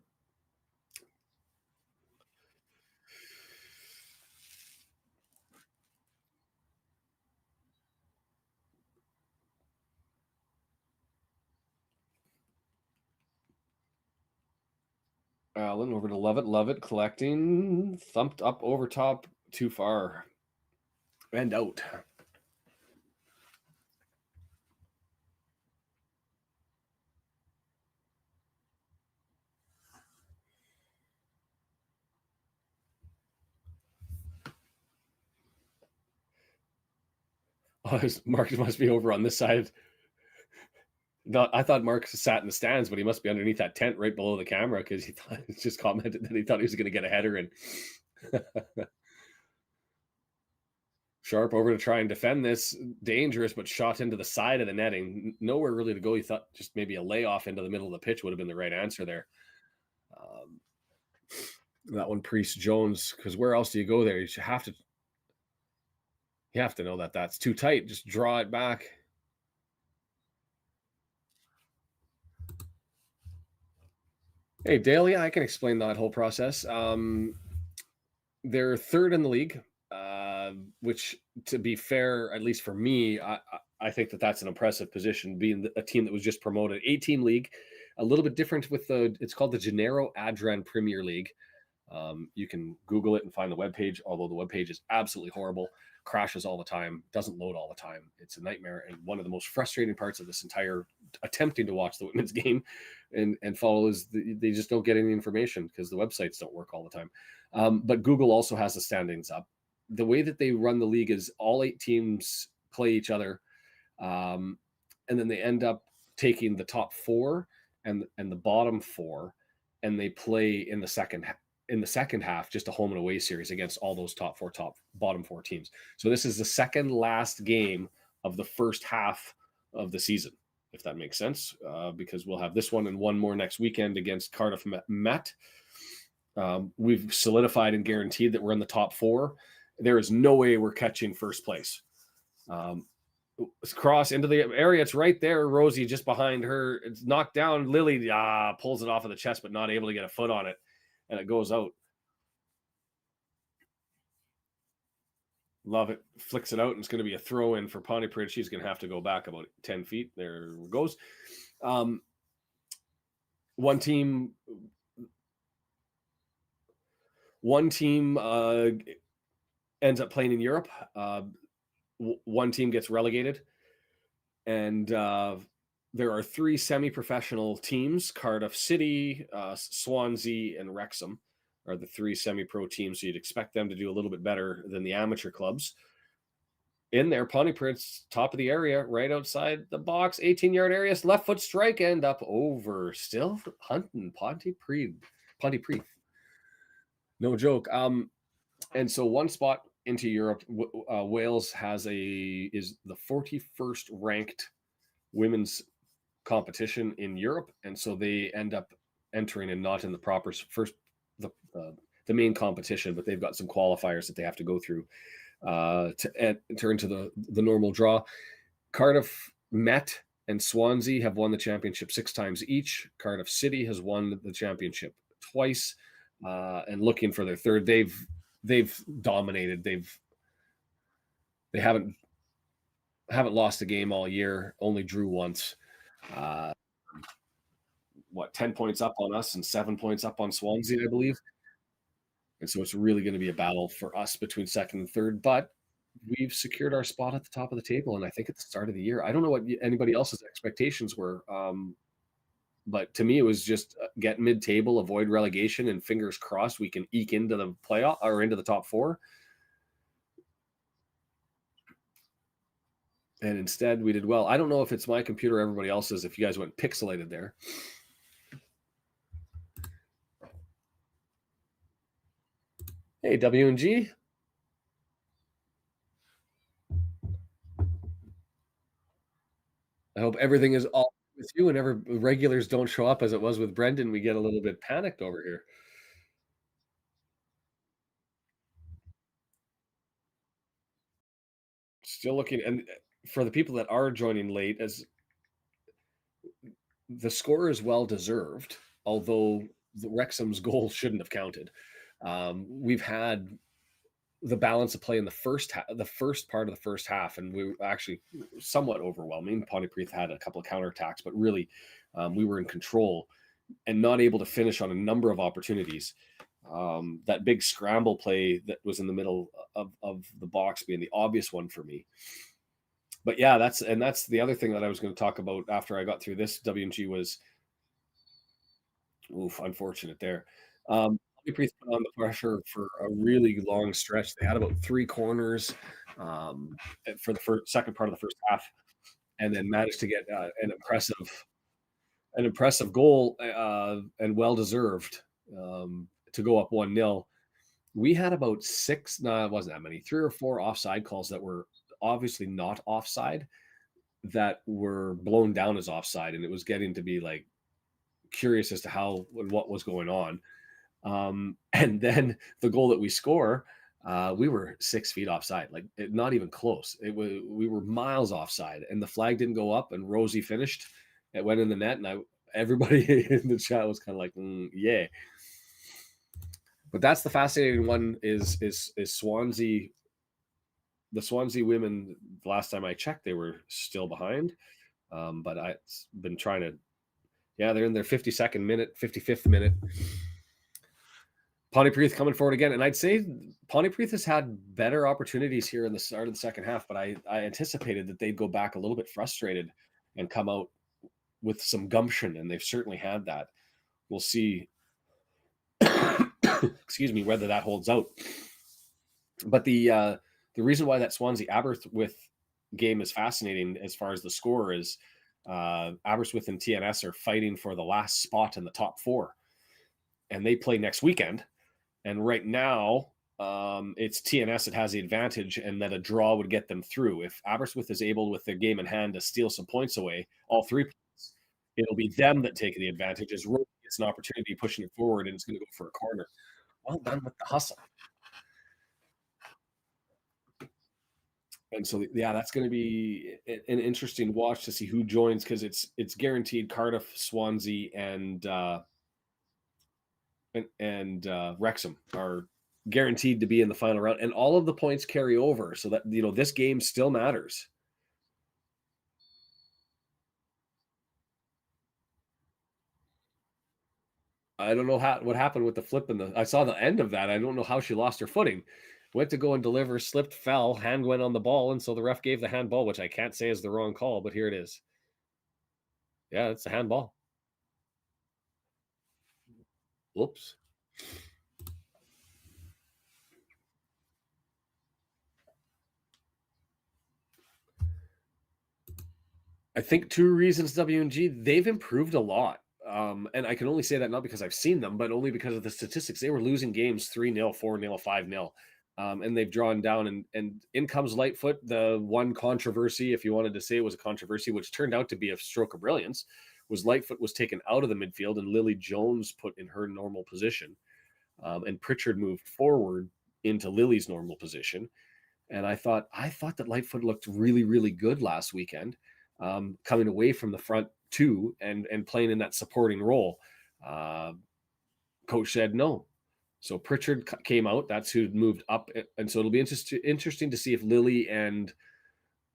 Allen over to Lovett collecting, thumped up over top, too far, and out. Oh, Mark must be over on this side. No, I thought Mark sat in the stands, but he must be underneath that tent right below the camera, because he just commented that he thought he was going to get a header in. Sharp over to try and defend this. Dangerous, but shot into the side of the netting. Nowhere really to go. He thought just maybe a layoff into the middle of the pitch would have been the right answer there. That one, Priest Jones, because where else do you go there? You have to know that that's too tight. Just draw it back. Hey, Dale, yeah, I can explain that whole process. They're third in the league, which, to be fair, at least for me, I think that's an impressive position, being a team that was just promoted. 8-team league, a little bit different with it's called the Gennaro Adrian Premier League. You can Google it and find the webpage, although the webpage is absolutely horrible, crashes all the time, doesn't load all the time. It's a nightmare. And one of the most frustrating parts of this entire attempting to watch the women's game and follow is they just don't get any information because the websites don't work all the time. But Google also has the standings up. The way that they run the league is all 8 teams play each other. And then they end up taking the top 4 and the bottom 4, and they play in the second half, just a home and away series against all those bottom 4 teams. So this is the second last game of the first half of the season, if that makes sense, because we'll have this one and one more next weekend against Cardiff Met. We've solidified and guaranteed that we're in the top 4. There is no way we're catching first place. Cross into the area. It's right there. Rosie just behind her. It's knocked down. Lily pulls it off of the chest, but not able to get a foot on it. And it goes out. Love it. Flicks it out, and it's going to be a throw in for Pontypridd. She's going to have to go back about 10 feet. There it goes. One team ends up playing in Europe. One team gets relegated. And there are 3 semi-professional teams. Cardiff City, Swansea, and Wrexham are the 3 semi-pro teams. So you'd expect them to do a little bit better than the amateur clubs. in there. Pontypridd's top of the area, right outside the box, 18-yard area, left foot strike and up over. Still hunting Pontypridd. No joke. And so one spot into Europe, Wales is the 41st ranked women's competition in Europe, and so they end up entering and not in the proper first the uh, the main competition, but they've got some qualifiers that they have to go through to enter into the normal draw. Cardiff Met and Swansea have won the championship 6 times each. Cardiff City has won the championship twice, and looking for their third. They've dominated. They haven't lost a game all year. Only drew once. Uh, 10 points up on us and 7 points up on Swansea, I believe. And so it's really going to be a battle for us between second and third. But we've secured our spot at the top of the table, and I think at the start of the year, I don't know what anybody else's expectations were, but to me, it was just get mid-table, avoid relegation, and fingers crossed we can eke into the playoff or into the top four. And instead, we did well. I don't know if it's my computer or everybody else's. If you guys went pixelated there. Hey, W&G. I hope everything is all with you and regulars don't show up as it was with Brendan. We get a little bit panicked over here. Still looking, and for the people that are joining late, as the score is well deserved, although the Wrexham's goal shouldn't have counted. We've had the balance of play in the first part of the first half, and we were actually somewhat overwhelming. Pontypridd had a couple of counterattacks, but really we were in control and not able to finish on a number of opportunities. That big scramble play that was in the middle of the box being the obvious one for me. But yeah, that's the other thing that I was going to talk about after I got through this WG was, unfortunate there. Pontypridd put on the pressure for a really long stretch. They had about 3 corners for the second part of the first half, and then managed to get an impressive goal and well deserved to go up 1-0. We had about 6, no, it wasn't that many, 3 or 4 offside calls that were obviously not offside that were blown down as offside, and it was getting to be like curious as to how and what was going on. And then the goal that we score, we were 6 feet offside, like not even close. We were miles offside, and the flag didn't go up. And Rosie finished. It went in the net, and everybody in the chat was kind of like, "Yeah." But that's the fascinating one. Is Swansea? The Swansea women. The last time I checked, they were still behind. But I've been trying to. Yeah, they're in their 55th minute. Pontypridd coming forward again, and I'd say Pontypridd has had better opportunities here in the start of the second half, but I anticipated that they'd go back a little bit frustrated and come out with some gumption, and they've certainly had that. We'll see, excuse me, whether that holds out. But the reason why that Swansea Aberystwyth game is fascinating as far as the score is Aberystwyth and TNS are fighting for the last spot in the top 4, and they play next weekend. And right now, it's TNS that has the advantage, and that a draw would get them through. If Aberystwyth is able, with their game in hand, to steal some points away, all 3 points, it'll be them that take the advantage. As Rosie gets an opportunity pushing it forward, and it's going to go for a corner. Well done with the hustle. And so, yeah, that's going to be an interesting watch to see who joins, because it's guaranteed Cardiff, Swansea, and Wrexham are guaranteed to be in the final round, and all of the points carry over, so that this game still matters. I don't know what happened with the flip I saw the end of that. I don't know how she lost her footing. Went to go and deliver, slipped, fell, hand went on the ball, and so the ref gave the handball, which I can't say is the wrong call, but here it is. Yeah, it's a handball. Whoops. I think 2 reasons W&G, they've improved a lot. And I can only say that not because I've seen them, but only because of the statistics. They were losing games 3-0, 4-0, 5-0. And they've drawn down and in comes Lightfoot, the one controversy, if you wanted to say it was a controversy, which turned out to be a stroke of brilliance, was Lightfoot was taken out of the midfield and Lily Jones put in her normal position. And Pritchard moved forward into Lily's normal position. And I thought that Lightfoot looked really, really good last weekend, coming away from the front two and playing in that supporting role. Uh, Coach said no. So Pritchard came out. That's who moved up, and so it'll be interesting to see if Lily and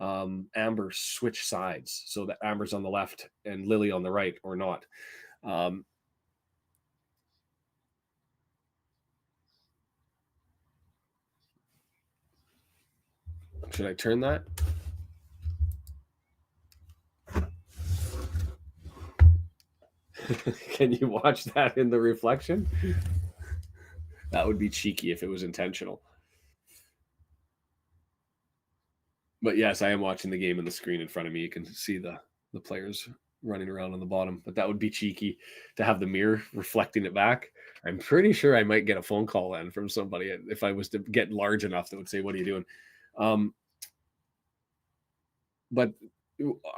Amber switch sides, so that Amber's on the left and Lily on the right, or not. Um, should I turn that? Can you watch that in the reflection? That would be cheeky if it was intentional. But yes, I am watching the game on the screen in front of me. You can see the players running around on the bottom. But that would be cheeky to have the mirror reflecting it back. I'm pretty sure I might get a phone call then from somebody if I was to get large enough that would say, "What are you doing?" Um, but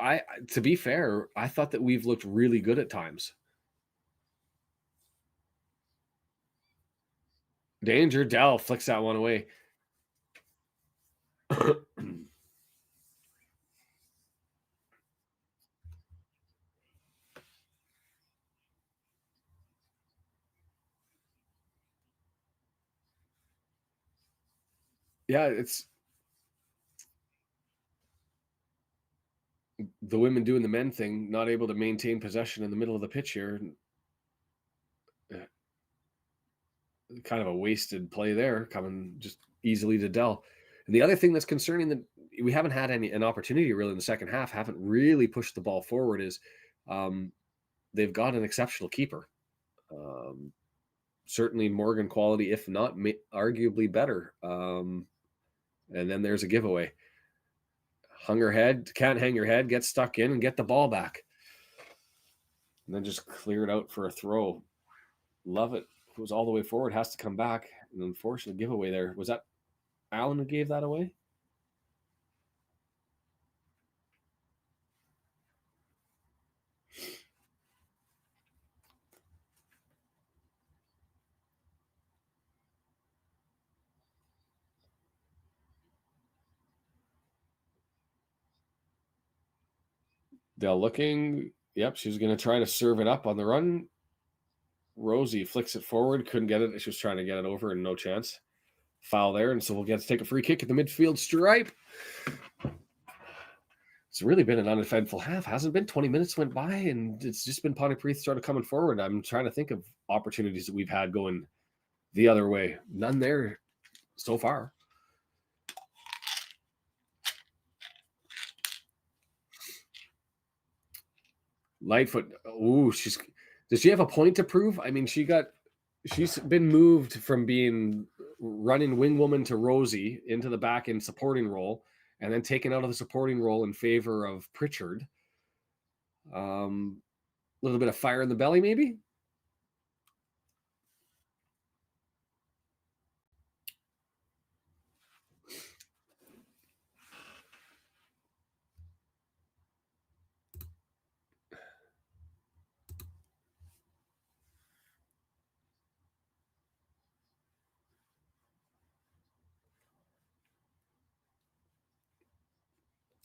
I, to be fair, I thought that we've looked really good at times. Danger, Dell flicks that one away. Yeah, it's the women doing the men thing, not able to maintain possession in the middle of the pitch here. Uh, Kind of a wasted play there, coming just easily to Dell. And the other thing that's concerning that we haven't had an opportunity really in the second half, haven't really pushed the ball forward is um, they've got an exceptional keeper. Um, Certainly Morgan quality, if not arguably better. And then there's a giveaway. Hung her head, can't hang your head, get stuck in and get the ball back. And then just clear it out for a throw. Love it. If it was all the way forward, has to come back. An unfortunate giveaway there. Was that Allen who gave that away? Dell looking. Yep, she's going to try to serve it up on the run. Rosie flicks it forward, couldn't get it. She was trying to get it over and no chance. Foul there, and so we'll get to take a free kick at the midfield stripe. It's really been an uneventful half. Hasn't been 20 minutes went by, and it's just been Pontypridd started coming forward. I'm trying to think of opportunities that we've had going the other way. None there so far. Lightfoot. Ooh, does she have a point to prove? I mean, she's been moved from being running wing woman to Rosie into the back end supporting role, and then taken out of the supporting role in favor of Pritchard. A little bit of fire in the belly, maybe.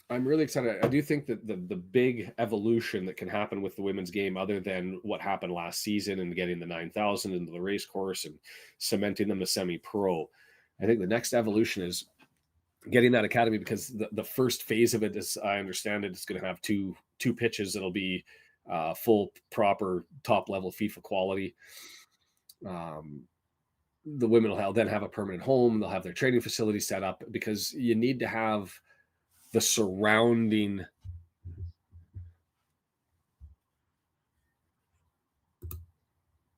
I'm really excited. I do think that the big evolution that can happen with the women's game, other than what happened last season and getting the 9,000 into the race course and cementing them as semi-pro, I think the next evolution is getting that academy, because the first phase of it, as I understand it, is going to have two pitches that'll be full, proper, top level FIFA quality. The women will then have a permanent home. They'll have their training facility set up, because you need to have the surrounding.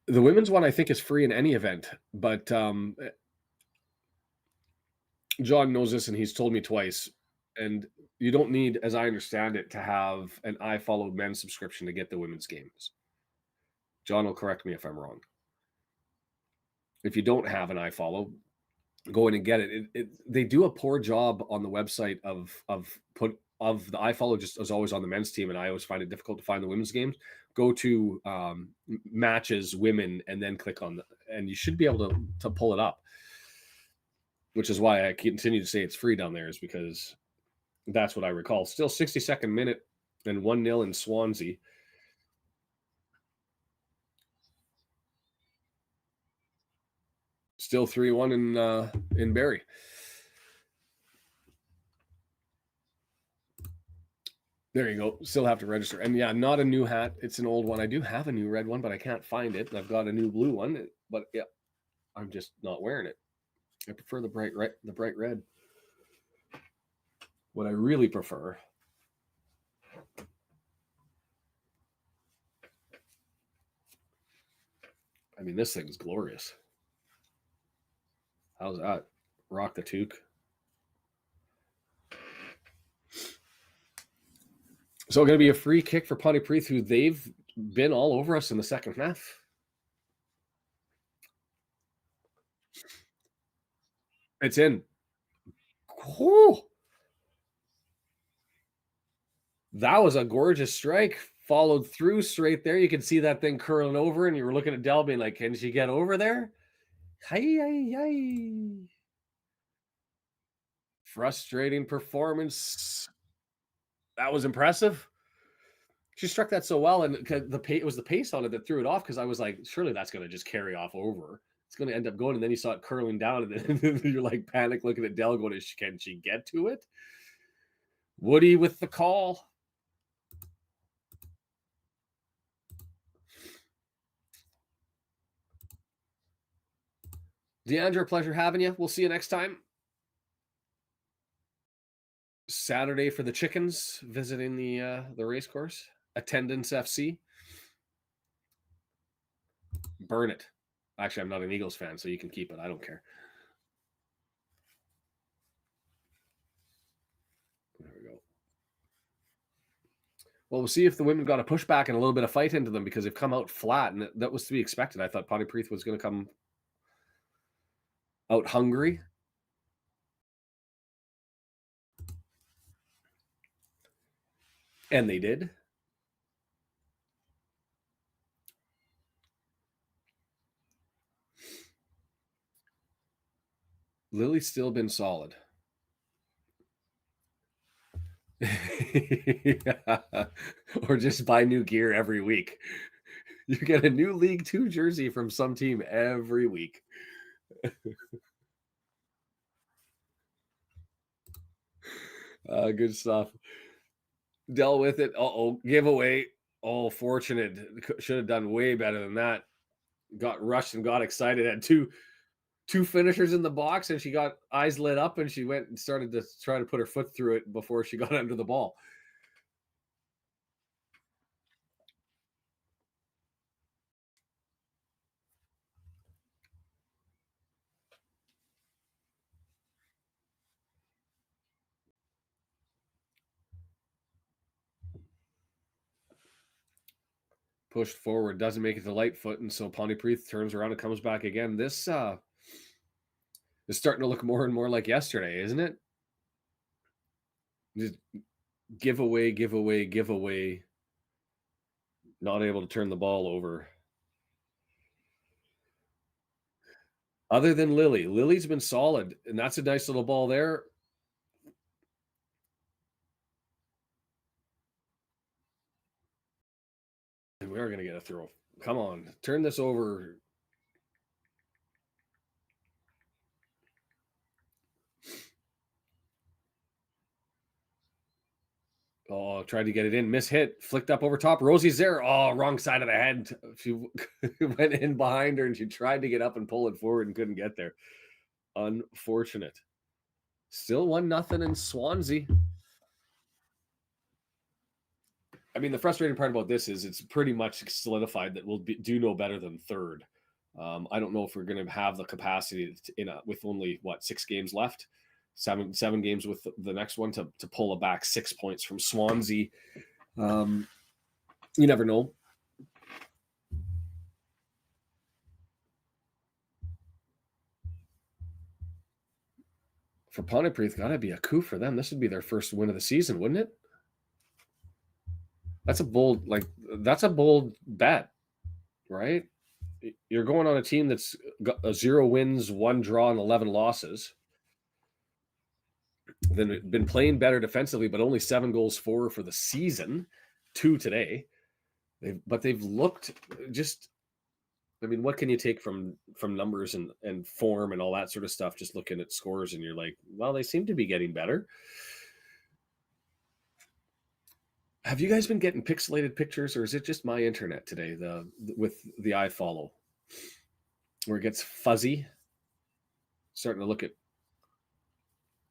The women's one, I think, is free in any event, but John knows this, and he's told me twice. And You don't need, as I understand it, to have an iFollow men's subscription to get the women's games. John will correct me if I'm wrong. If you don't have an iFollow, go in and get it. They do a poor job on the website of the iFollow just as always on the men's team, and I always find it difficult to find the women's games. Go to matches women and then click on and you should be able to pull it up. Which is why I continue to say it's free down there, is because that's what I recall. Still 62nd minute and 1-0 in Swansea. Still 3-1 in Barrie. There you go. Still have to register. And yeah, not a new hat. It's an old one. I do have a new red one, but I can't find it. And I've got a new blue one, but yeah, I'm just not wearing it. I prefer the bright red. What I really prefer, I mean, this thing's glorious. How's that? Rock the toque. So going to be a free kick for Pontypridd, who they've been all over us in the second half. It's in. Whew. That was a gorgeous strike. Followed through straight there. You can see that thing curling over, and you were looking at Del being like, can she get over there? Hi. Frustrating performance. That was impressive. She struck that so well, and it was the pace on it that threw it off, because I was like, surely that's going to just carry off over. It's going to end up going, and then you saw it curling down, and then you're like panic looking at Del going, can she get to it? Woody with the call. Deandra, pleasure having you. We'll see you next time. Saturday for the chickens, visiting the race course. Attendance FC. Burn it. Actually, I'm not an Eagles fan, so you can keep it. I don't care. There we go. Well, we'll see if the women got a pushback and a little bit of fight into them, because they've come out flat, and that was to be expected. I thought Pontypridd was going to come out hungry. And they did. Lily's still been solid. Yeah. Or just buy new gear every week. You get a new League 2 jersey from some team every week. Good stuff. Dealt with it. Giveaway. Oh, fortunate. Should have done way better than that. Got rushed and got excited. Had two finishers in the box, and she got eyes lit up, and she went and started to try to put her foot through it before she got under the ball. Pushed forward, doesn't make it to Lightfoot, and so Pontypridd turns around and comes back again. This is starting to look more and more like yesterday, isn't it? Just giveaway. Not able to turn the ball over. Other than Lily. Lily's been solid, and that's a nice little ball there. And we are going to get a throw. Come on, turn this over. Oh, tried to get it in. Miss hit. Flicked up over top. Rosie's there. Oh, wrong side of the head. She went in behind her, and she tried to get up and pull it forward and couldn't get there. Unfortunate. Still 1-0 in Swansea. I mean, the frustrating part about this is it's pretty much solidified that we'll do no better than third. I don't know if we're going to have the capacity with only 6 games left. Seven games with the next one to pull a back 6 points from Swansea. You never know. For Pontypridd, gotta be a coup for them. This would be their first win of the season, wouldn't it? That's a bold bet, right? You're going on a team that's got 0 wins, 1 draw, and 11 losses. Then been playing better defensively, but only 7 goals for the season, 2 today. They've looked just. I mean, what can you take from numbers and form and all that sort of stuff? Just looking at scores, and you're like, well, they seem to be getting better. Have you guys been getting pixelated pictures, or is it just my internet today? With the iFollow, where it gets fuzzy. Starting to look at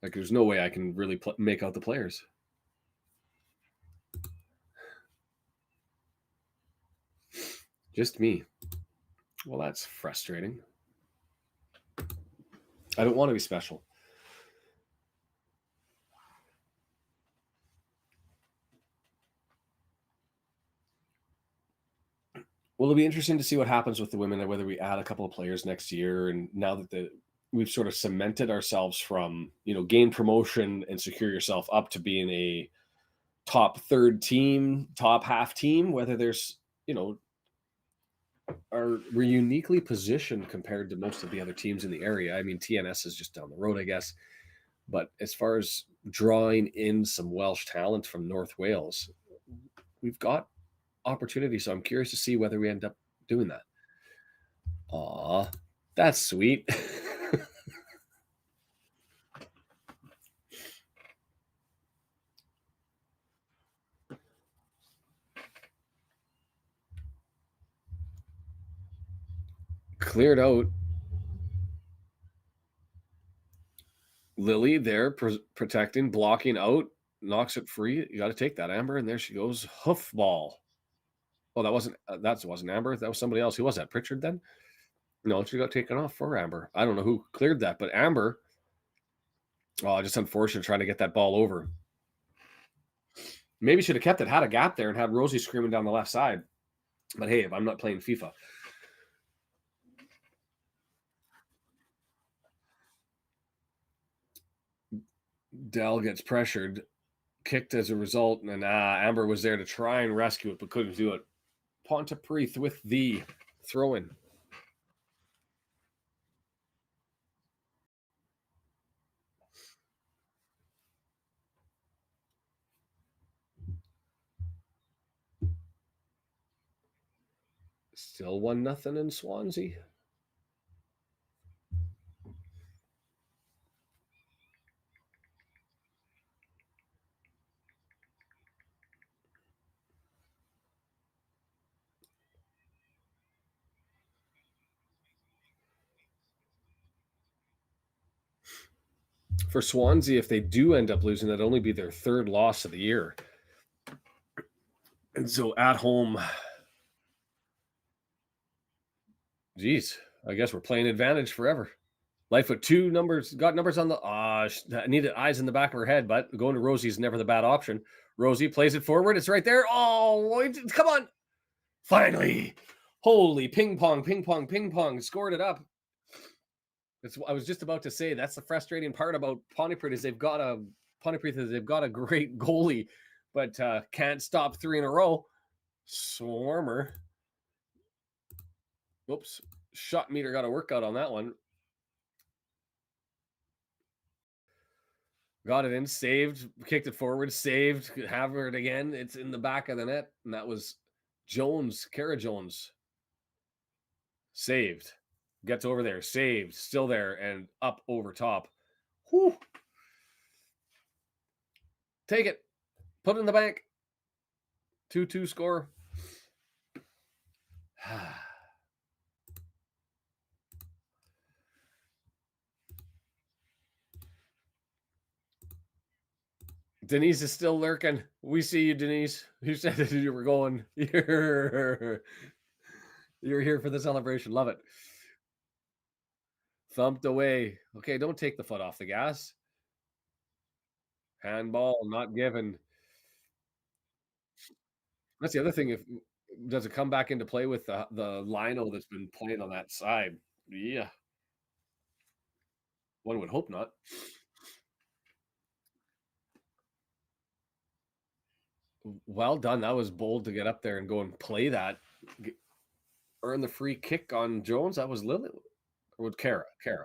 like there's no way I can really make out the players. Just me. Well, that's frustrating. I don't want to be special. Well, it'll be interesting to see what happens with the women and whether we add a couple of players next year. And now that we've sort of cemented ourselves from, gain promotion and secure yourself up to being a top third team, top half team, whether there's, we're uniquely positioned compared to most of the other teams in the area. I mean, TNS is just down the road, I guess. But as far as drawing in some Welsh talent from North Wales, we've got opportunity. So I'm curious to see whether we end up doing that. Aw, that's sweet. Cleared out. Lily there protecting, blocking out, knocks it free. You got to take that, Amber. And there she goes. Hoof ball. Oh, that wasn't Amber. That was somebody else. Who was that? Pritchard then? No, she got taken off for Amber. I don't know who cleared that, but Amber. Oh, just unfortunate trying to get that ball over. Maybe should have kept it, had a gap there, and had Rosie screaming down the left side. But hey, if I'm not playing FIFA. Dell gets pressured, kicked as a result, and Amber was there to try and rescue it, but couldn't do it. Pontypridd with the throw-in. Still 1-0 in Swansea. For Swansea, if they do end up losing, that'd only be their 3rd loss of the year. And so at home, geez, I guess we're playing advantage forever. Lightfoot, 2 numbers, got numbers on the, needed eyes in the back of her head, but going to Rosie is never the bad option. Rosie plays it forward. It's right there. Oh, come on. Finally. Holy ping pong, ping pong, ping pong. Scored it up. I was just about to say that's the frustrating part about Pontypridd is they've got a great goalie, but can't stop 3 in a row. Swarmer. Oops. Shot meter got a workout on that one. Got it in, saved, kicked it forward, saved, have it again. It's in the back of the net, and that was Jones, Kara Jones. Saved. Gets over there, saved, still there, and up over top. Whew. Take it. Put it in the bank. 2-2 score. Denise is still lurking. We see you, Denise. You said that you were going. You're here for the celebration. Love it. Thumped away. Okay, don't take the foot off the gas. Handball, not given. That's the other thing, if does it come back into play with the lino that's been playing on that side? Yeah, one would hope not. Well done, that was bold to get up there and go and play that. G Earn the free kick on Jones, that was Lily or with Kara? Kara.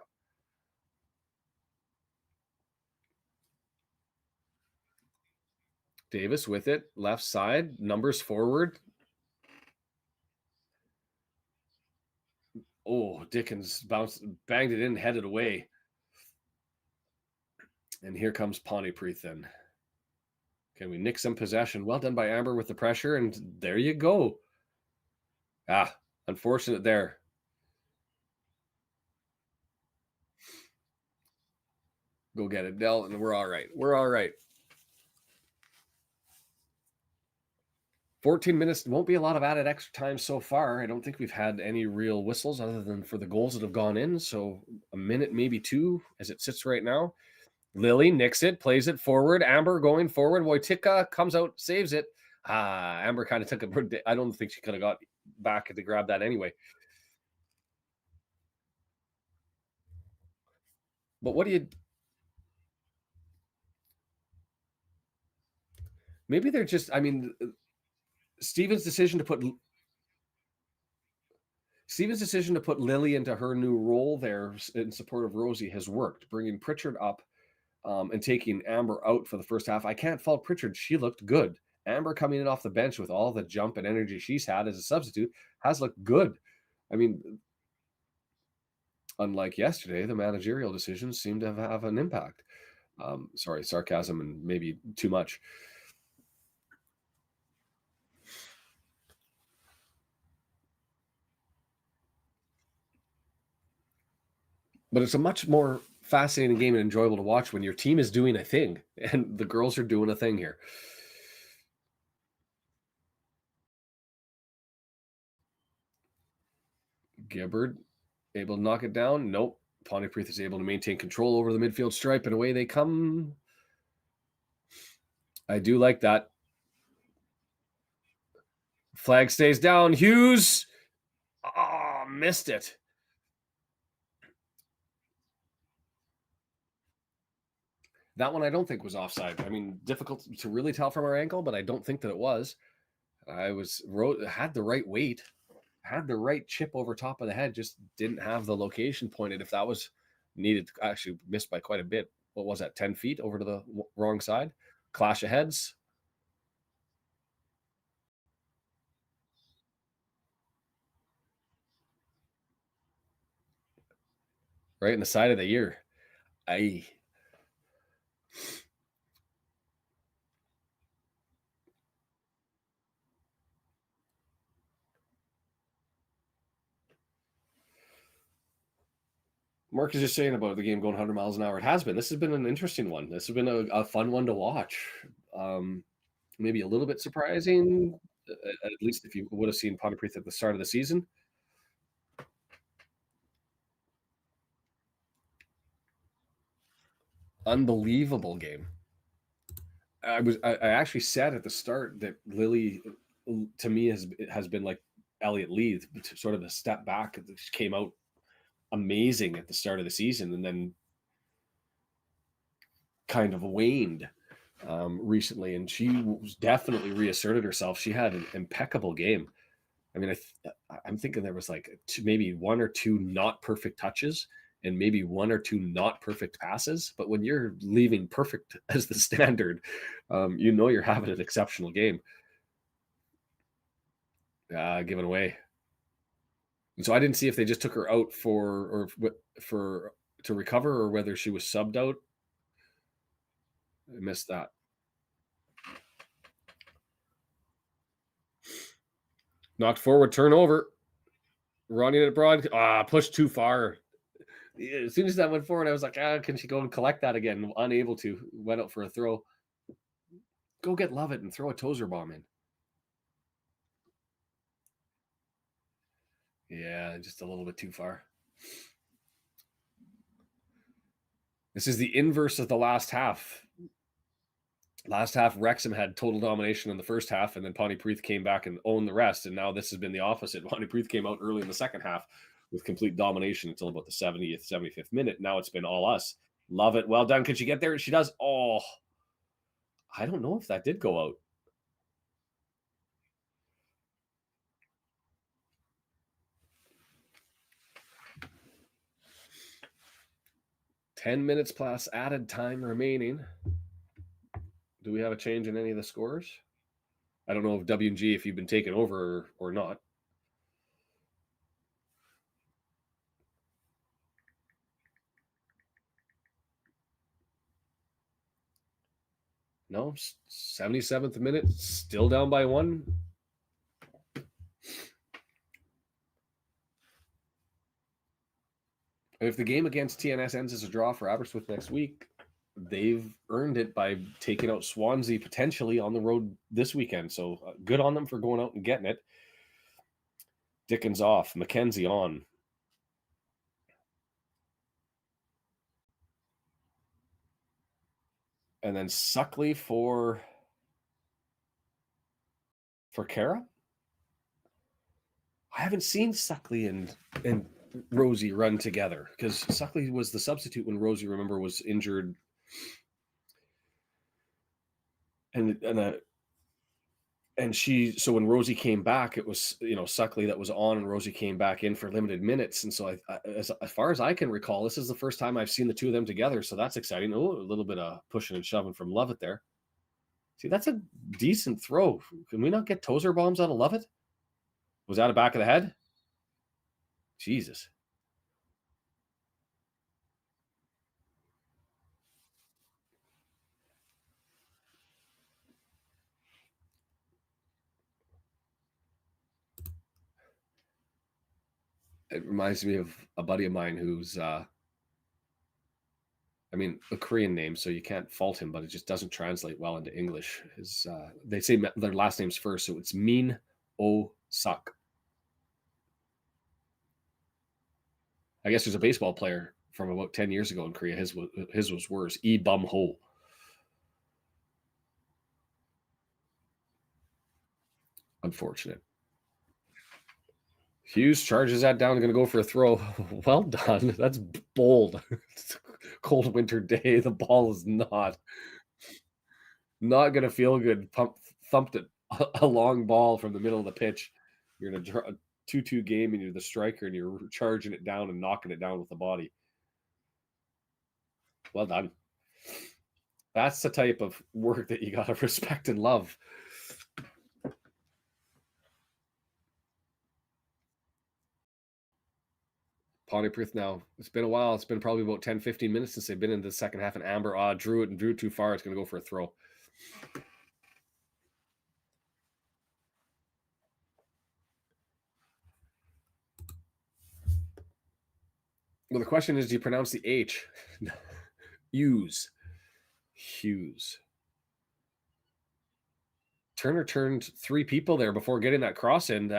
Davis with it, left side, numbers forward. Oh, Dickens bounced banged it in, headed away, and here comes Pontypridd then. Can we nick some possession? Well done by Amber with the pressure, and there you go. Ah, unfortunate there. Go get it, Dell, and we're all right. We're all right. 14 minutes won't be a lot of added extra time so far. I don't think we've had any real whistles other than for the goals that have gone in. So a minute, maybe two, as it sits right now. Lily nicks it, plays it forward. Amber going forward. Wojcicka comes out, saves it. Amber kind of took a. I don't think she could have got back to grab that anyway. But what do you? Maybe they're just. I mean, Steven's decision to put Lily into her new role there in support of Rosie has worked, bringing Pritchard up and taking Amber out for the first half. I can't fault Pritchard. She looked good. Amber coming in off the bench with all the jump and energy she's had as a substitute has looked good. I mean, unlike yesterday, the managerial decisions seem to have an impact. Sorry, sarcasm and maybe too much. But it's a much more fascinating game and enjoyable to watch when your team is doing a thing, and the girls are doing a thing here. Gibbard able to knock it down. Nope. Pontypridd is able to maintain control over the midfield stripe, and away they come. I do like that. Flag stays down. Hughes. Oh, missed it. That one I don't think was offside. I mean, difficult to really tell from our angle, but I don't think that it was. I had the right weight, had the right chip over top of the head, just didn't have the location pointed. If that was needed, actually missed by quite a bit. What was that? 10 feet over to the wrong side. Clash of heads. Right in the side of the ear. I Mark is just saying about the game going 100 miles an hour. It has been. This has been an interesting one. This has been a fun one to watch. Maybe a little bit surprising, at least if you would have seen Pontypridd at the start of the season. Unbelievable game. I actually said at the start that Lily, to me, has been like Elliot Lee, sort of a step back. She came out amazing at the start of the season, and then kind of waned recently. And she was definitely reasserted herself. She had an impeccable game. I mean, I'm thinking there was like maybe one or two not perfect touches and maybe one or two not perfect passes. But when you're leaving perfect as the standard, you're having an exceptional game. Given away. And so I didn't see if they just took her out for to recover or whether she was subbed out. I missed that. Knocked forward, turnover. Running it abroad. Pushed too far. As soon as that went forward, I was like, can she go and collect that again? Unable to. Went out for a throw. Go get Lovett and throw a Tozer bomb in. Yeah, just a little bit too far. This is the inverse of the last half. Last half, Wrexham had total domination in the first half, and then Pontypridd came back and owned the rest. And now this has been the opposite. Pontypridd came out early in the second half with complete domination until about the 70th, 75th minute. Now it's been all us. Love it. Well done. Could she get there? She does. Oh, I don't know if that did go out. $10 plus added time remaining. Do we have a change in any of the scores? I don't know if W&G, if you've been taken over or not. No, 77th minute, still down by 1. If the game against TNS ends as a draw for Aberystwyth next week, they've earned it by taking out Swansea potentially on the road this weekend. So good on them for going out and getting it. Dickens off, Mackenzie on. And then Suckley for Kara. I haven't seen Suckley and Rosie run together because Suckley was the substitute when Rosie, remember, was injured. And she, so when Rosie came back, it was, Suckley that was on, and Rosie came back in for limited minutes. And so as far as I can recall, this is the first time I've seen the two of them together. So that's exciting. Oh, a little bit of pushing and shoving from Lovett there. See, that's a decent throw. Can we not get Tozer bombs out of Lovett? Was that a back of the head? Jesus. It reminds me of a buddy of mine who's, a Korean name, so you can't fault him, but it just doesn't translate well into English. They say their last names first, so it's Min O Suk. I guess there's a baseball player from about 10 years ago in Korea. His was worse. Lee Bum Ho. Unfortunate. Hughes charges that down, going to go for a throw. Well done. That's bold. It's a cold winter day. The ball is not going to feel good. Thumped it. A long ball from the middle of the pitch. You're in a 2-2 game, and you're the striker, and you're charging it down and knocking it down with the body. Well done. That's the type of work that you got to respect and love. Pontypridd now. It's been a while. It's been probably about 10, 15 minutes since they've been in the second half, and Amber drew too far. It's going to go for a throw. Well, the question is, do you pronounce the H? Hughes. Turner turned 3 people there before getting that cross in.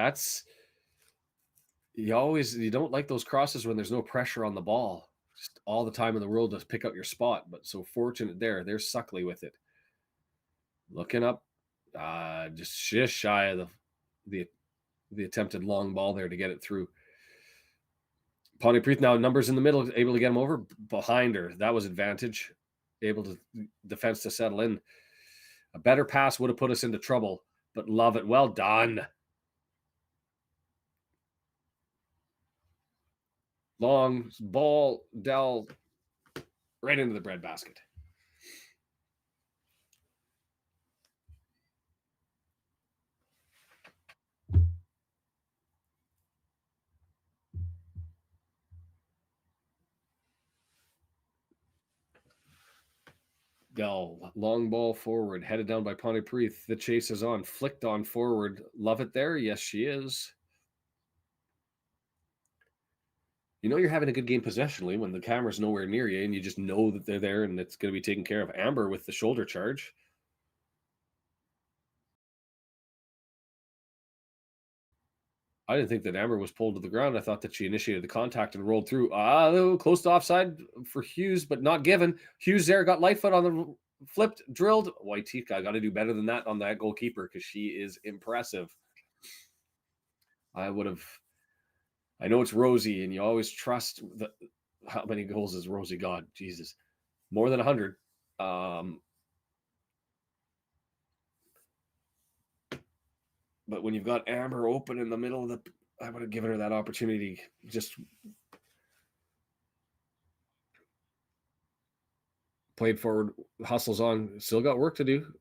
You don't like those crosses when there's no pressure on the ball. Just all the time in the world to pick out your spot. But so fortunate there. There's Suckley with it. Looking up, just shy of the attempted long ball there to get it through. Pontypridd now numbers in the middle, able to get him over behind her. That was advantage. Able to defense to settle in. A better pass would have put us into trouble, but love it. Well done. Long ball, Dell, right into the breadbasket. Dell, long ball forward, headed down by Pontypridd. The chase is on, flicked on forward. Love it there. Yes, she is. You know you're having a good game possessionally when the camera's nowhere near you and you just know that they're there and it's going to be taken care of. Amber with the shoulder charge. I didn't think that Amber was pulled to the ground. I thought that she initiated the contact and rolled through. Close to offside for Hughes, but not given. Hughes there got Lightfoot on the flipped, drilled. Waitika got to do better than that on that goalkeeper because she is impressive. I would have. I know it's Rosie, and you always trust the. How many goals has Rosie got? Jesus, more than 100. But when you've got Amber open in the middle of the, I would have given her that opportunity. Just played forward, hustles on, still got work to do.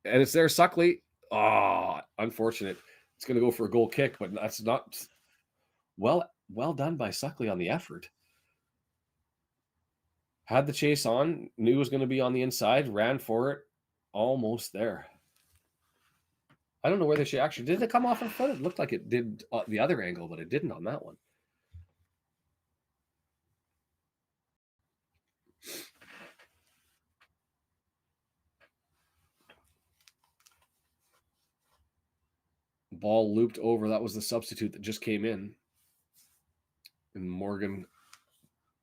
And it's there, Suckley. Oh, unfortunate. It's going to go for a goal kick, but that's not well done by Suckley on the effort. Had the chase on, knew it was going to be on the inside, ran for it, almost there. I don't know whether she actually did it come off her foot. It looked like it did the other angle, but it didn't on that one. Ball looped over. That was the substitute that just came in. And Morgan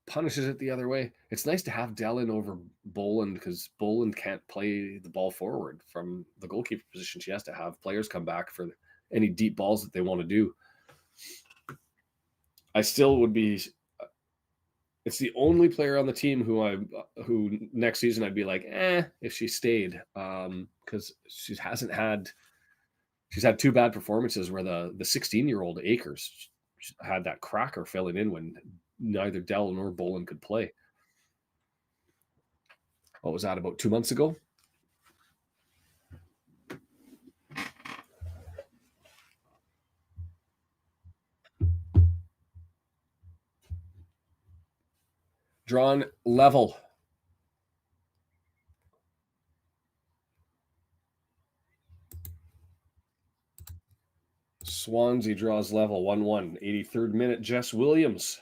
punishes it the other way. It's nice to have Dellin over Boland because Boland can't play the ball forward from the goalkeeper position. She has to have players come back for any deep balls that they want to do. I still would be. It's the only player on the team who next season I'd be like, if she stayed, because she's had 2 bad performances where the 16-year-old Akers had that cracker filling in when neither Dell nor Boland could play. What was that, about 2 months ago? Drawn level. Swansea draws level 1-1. 83rd minute, Jess Williams.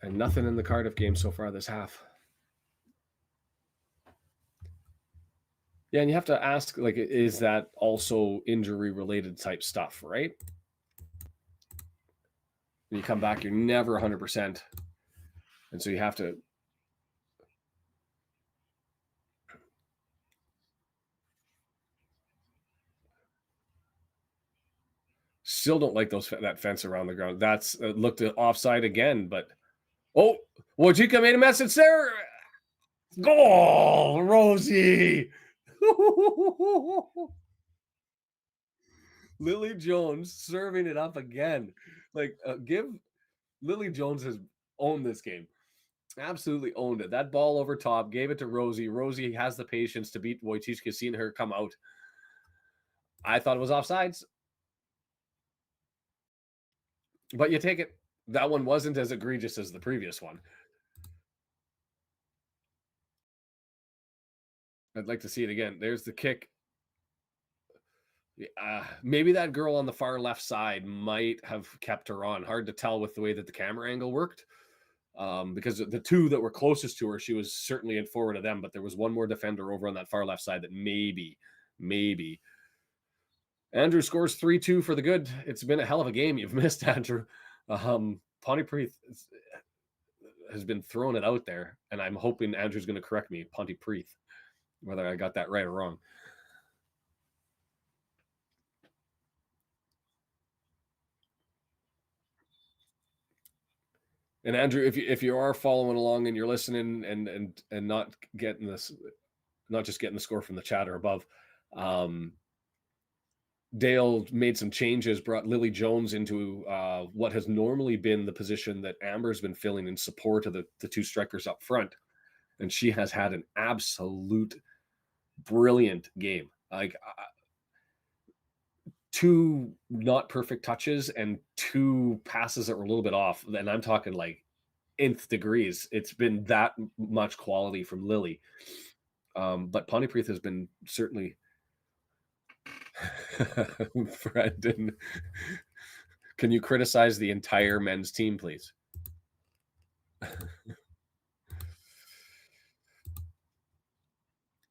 And nothing in the Cardiff game so far this half. Yeah, and you have to ask, like, is that also injury-related type stuff, right? When you come back, you're never 100%. And so you have to... Still don't like that fence around the ground. That's looked offside again, but... Oh, Wojcika made a message there. Goal, Rosie! Lily Jones serving it up again. Like, Lily Jones has owned this game. Absolutely owned it. That ball over top, gave it to Rosie. Rosie has the patience to beat Wojcika, seeing her come out. I thought it was offsides. But you take it. That one wasn't as egregious as the previous one. I'd like to see it again. There's the kick. Maybe that girl on the far left side might have kept her on. Hard to tell with the way that the camera angle worked. Because the two that were closest to her, she was certainly in forward of them, but there was one more defender over on that far left side that maybe. Andrew scores 3-2 for the good. It's been a hell of a game you've missed, Andrew. Pontypridd has been throwing it out there, and I'm hoping Andrew's going to correct me, Pontypridd, whether I got that right or wrong. And Andrew, if you are following along and you're listening and not getting this, not just getting the score from the chatter above, Dale made some changes, brought Lily Jones into what has normally been the position that Amber's been filling in support of the two strikers up front. And she has had an absolute brilliant game. Like 2 not perfect touches and 2 passes that were a little bit off. And I'm talking like nth degrees. It's been that much quality from Lily. But Pontypridd has been certainly... Brendan, can you criticize the entire men's team, please?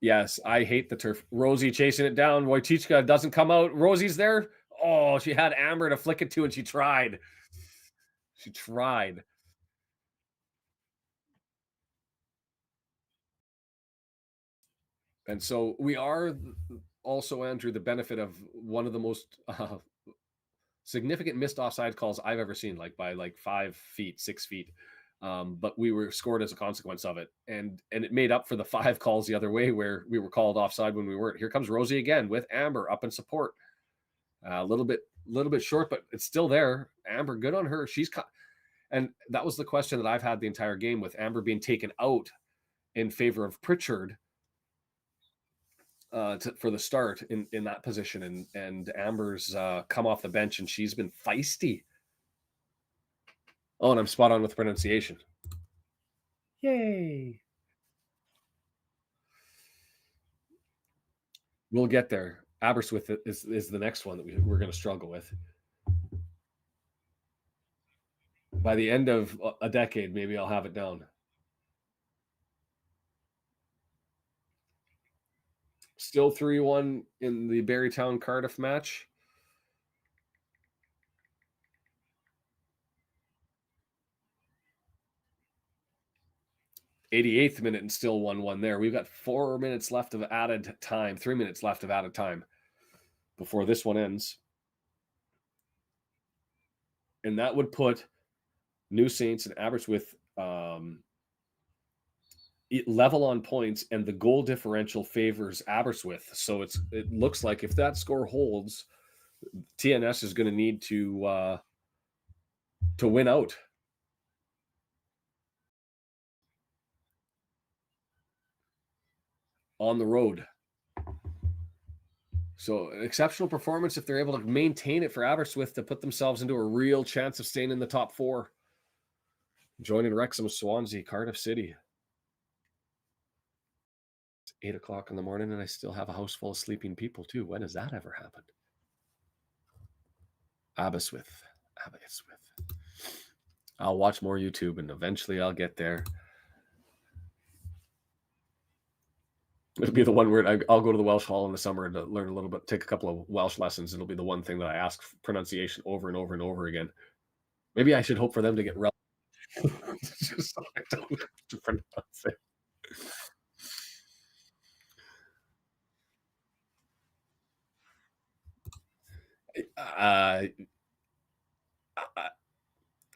Yes, I hate the turf. Rosie chasing it down. Wojciechka doesn't come out. Rosie's there. Oh, she had Amber to flick it to, and she tried. She tried. And so we are also, Andrew, the benefit of one of the most significant missed offside calls I've ever seen, like by like 5 feet, 6 feet. But we were scored as a consequence of it, and it made up for the five calls the other way where we were called offside when we weren't. Here comes Rosie again with Amber up in support. A little bit short, but it's still there. Amber, good on her. And that was the question that I've had the entire game with Amber being taken out in favor of Pritchard for the start in that position, and Amber's come off the bench and she's been feisty. Oh, and I'm spot on with pronunciation. Yay! We'll get there. Aberystwyth is the next one that we're going to struggle with. By the end of a decade, maybe I'll have it down. Still 3-1 in the Barrytown Cardiff match. 88th minute and still 1-1 there. We've got 4 minutes left of added time, 3 minutes left of added time before this one ends. And that would put New Saints and Aberystwyth level on points, and the goal differential favors Aberystwyth. So it looks like if that score holds, TNS is going to need to win out. On the road. So an exceptional performance if they're able to maintain it for Aberystwyth to put themselves into a real chance of staying in the top four. Joining Wrexham, Swansea, Cardiff City. It's 8 o'clock in the morning and I still have a house full of sleeping people too. When has that ever happened? Aberystwyth. I'll watch more YouTube and eventually I'll get there. It'll be the one where I'll go to the Welsh Hall in the summer to learn a little bit, take a couple of Welsh lessons. It'll be the one thing that I ask pronunciation over and over and over again. Maybe I should hope for them to get relevant. Just so I don't have to pronounce it.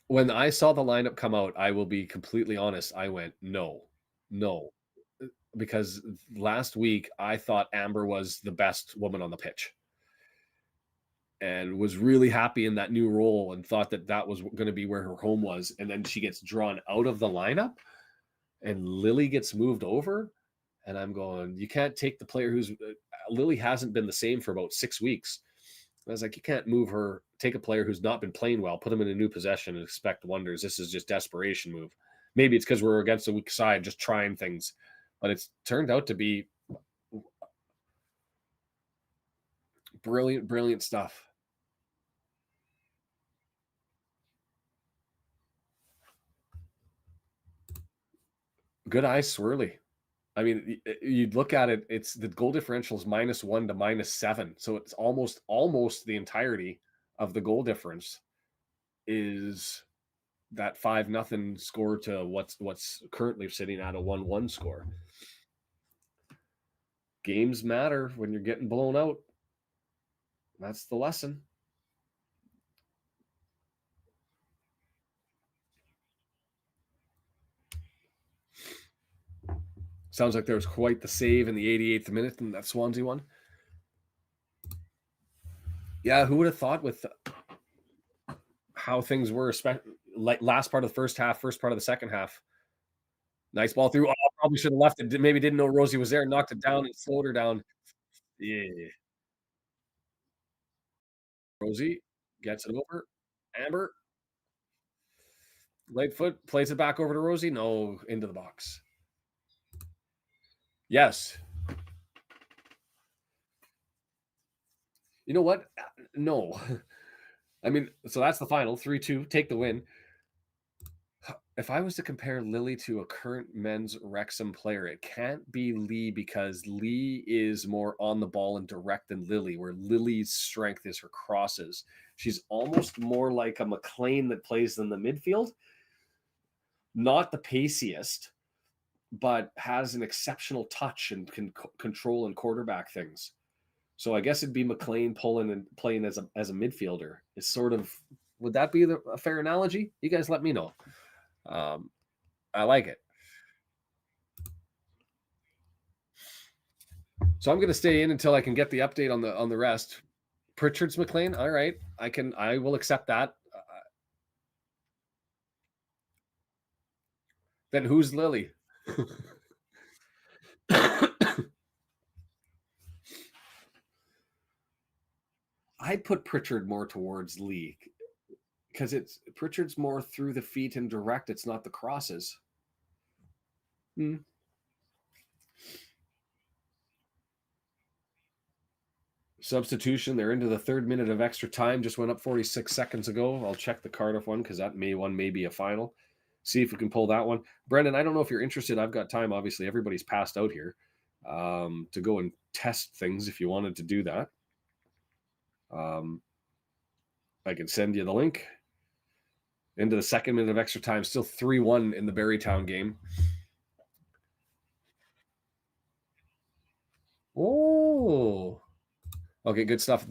When I saw the lineup come out, I will be completely honest. I went, no, because last week I thought Amber was the best woman on the pitch and was really happy in that new role and thought that was going to be where her home was. And then she gets drawn out of the lineup and Lily gets moved over. And I'm going, you can't take the player who's Lily hasn't been the same for about 6 weeks. I was like, you can't move her, take a player who's not been playing well, put him in a new possession and expect wonders. This is just desperation move. Maybe it's because we're against a weak side, just trying things. But it's turned out to be brilliant stuff. Good eyes, swirly. I mean, you'd look at it, it's the goal differential is -1 to -7. So it's almost the entirety of the goal difference is that 5-0 score to what's currently sitting at a 1-1 score. Games matter when you're getting blown out. That's the lesson. Sounds like there was quite the save in the 88th minute in that Swansea one. Yeah, who would have thought with how things were, like last part of the first half, first part of the second half. Nice ball through. Oh, probably should have left it. Maybe didn't know Rosie was there. Knocked it down and slowed her down. Yeah. Rosie gets it over. Amber, right foot, plays it back over to Rosie. No, into the box. Yes. You know what? No. I mean, so that's the final 3-2. Take the win. If I was to compare Lily to a current men's Wrexham player, it can't be Lee because Lee is more on the ball and direct than Lily, where Lily's strength is her crosses. She's almost more like a McLean that plays in the midfield, not the paciest, but has an exceptional touch and can control and quarterback things. So I guess it'd be McLean pulling and playing as a midfielder. It's sort of, would that be a fair analogy? You guys let me know. Um, I like it. So I'm going to stay in until I can get the update on the rest. Pritchard's McLean. All right, I will accept that. Then who's Lily? I put Pritchard more towards Lee because it's Pritchard's more through the feet and direct. It's not the crosses. Hmm. Substitution. They're into the third minute of extra time. Just went up 46 seconds ago. I'll check the Cardiff one because that may be a final. See if we can pull that one. Brendan, I don't know if you're interested. I've got time. Obviously, everybody's passed out here to go and test things if you wanted to do that. I can send you the link. Into the second minute of extra time. Still 3-1 in the Barrytown game. Oh, okay, good stuff.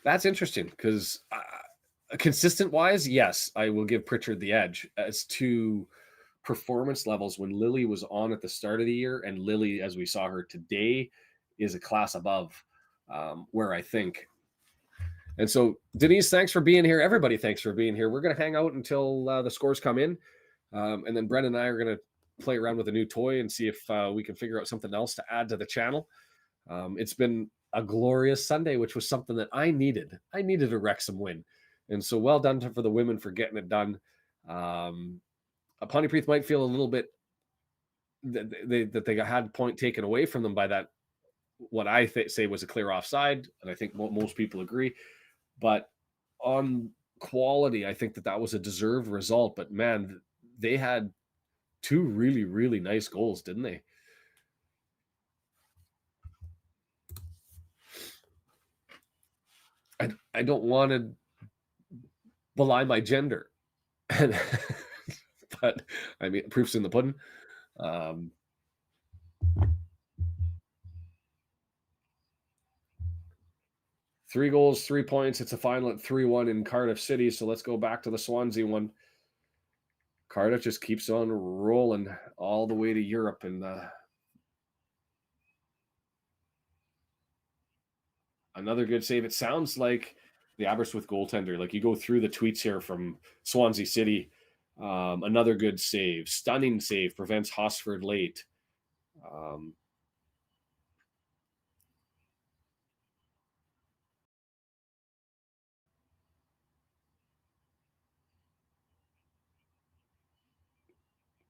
That's interesting because consistent wise, yes, I will give Pritchard the edge. As to performance levels, when Lily was on at the start of the year, and Lily, as we saw her today, is a class above where I think. And so, Denise, thanks for being here. Everybody, thanks for being here. We're going to hang out until the scores come in. And then Brendan and I are going to play around with a new toy and see if we can figure out something else to add to the channel. It's been a glorious Sunday, which was something that I needed. I needed a Wrexham win. And so well done for the women for getting it done. Pontypridd might feel a little bit that they had point taken away from them by that, what I say was a clear offside. And I think most people agree. But on quality, I think that was a deserved result. But man, they had two really, really nice goals, didn't they? I don't want to belie my gender, but I mean, proof's in the pudding. 3 goals, 3 points. It's a final at 3-1 in Cardiff City. So let's go back to the Swansea one. Cardiff just keeps on rolling all the way to Europe, and another good save. It sounds like the Aberystwyth goaltender. Like you go through the tweets here from Swansea City. Another good save. Stunning save. Prevents Hosford late.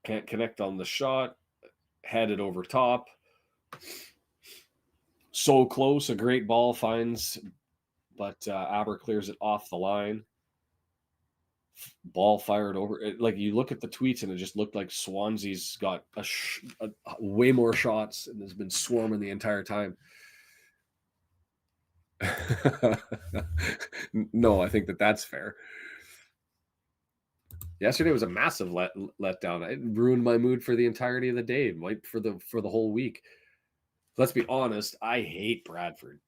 Can't connect on the shot. Headed over top. So close. A great ball finds, but Aber clears it off the line. Ball fired over. Like you look at the tweets, and it just looked like Swansea's got a way more shots and has been swarming the entire time. No, I think that's fair. Yesterday was a massive letdown. It ruined my mood for the entirety of the day, right, for the whole week. Let's be honest. I hate Bradford.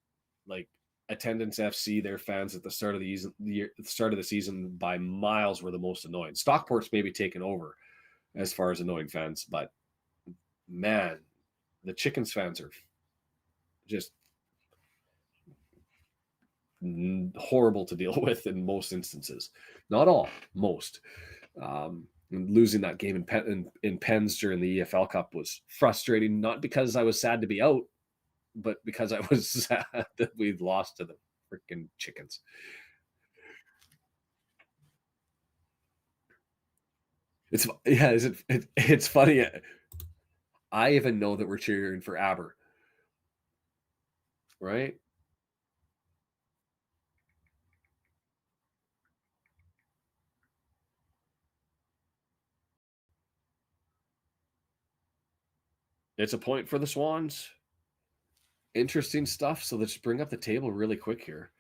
Like attendance FC, their fans at the start of the season by miles were the most annoying. Stockport's maybe taken over as far as annoying fans, but man, the Chickens fans are just horrible to deal with in most instances. Not all, most. Losing that game in Pens during the EFL Cup was frustrating, not because I was sad to be out, but because I was sad that we'd lost to the freaking Chickens. It's funny. I even know that we're cheering for Aber, right? It's a point for the Swans. Interesting stuff. So let's bring up the table really quick here.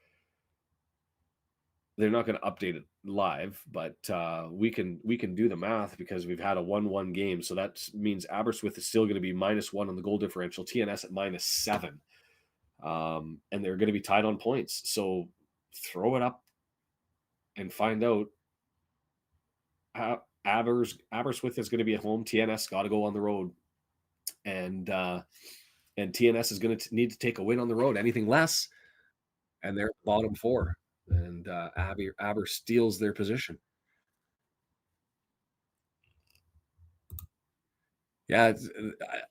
They're not going to update it live, but we can do the math because we've had a 1-1 game. So that means Aberystwyth is still going to be -1 on the goal differential. TNS at -7, and they're going to be tied on points. So throw it up and find out. Aberystwyth is going to be at home. TNS got to go on the road, and TNS is going to need to take a win on the road. Anything less, and they're bottom four, and Aber steals their position. Yeah,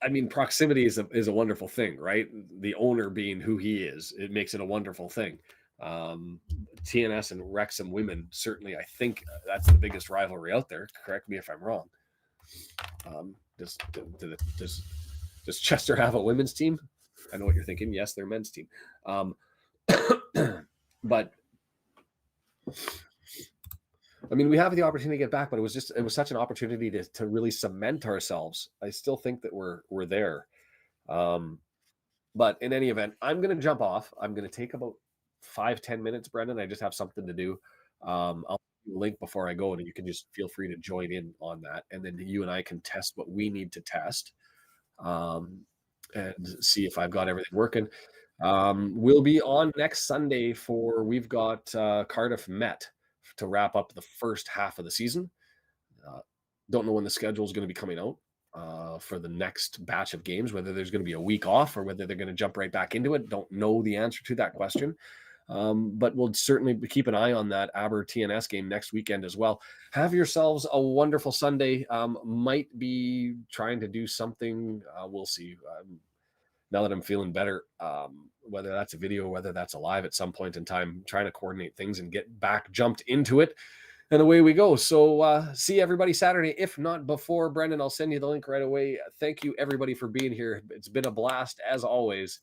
I mean, proximity is a wonderful thing, right? The owner being who he is, it makes it a wonderful thing. Um, TNS and Wrexham women, certainly, I think that's the biggest rivalry out there. Correct me if I'm wrong. Does, does does Chester have a women's team? I know what you're thinking. Yes, they're men's team. But I mean, we have the opportunity to get back, but it was such an opportunity to really cement ourselves. I still think that we're there. Um, but in any event, I'm going to jump off. I'm going to take about 5-10 minutes, Brendan. I just have something to do. I'll link before I go, and you can just feel free to join in on that, and then you and I can test what we need to test, um, and see if I've got everything working. We'll be on next Sunday we've got Cardiff Met to wrap up the first half of the season. Don't know when the schedule is going to be coming out for the next batch of games, whether there's going to be a week off or whether they're going to jump right back into it. Don't know the answer to that question. But we'll certainly keep an eye on that Aber TNS game next weekend as well. Have yourselves a wonderful Sunday. Might be trying to do something. We'll see. Now that I'm feeling better, whether that's a video, whether that's a live at some point in time, trying to coordinate things and get back jumped into it. And away we go. So see everybody Saturday. If not before, Brendan, I'll send you the link right away. Thank you, everybody, for being here. It's been a blast, as always.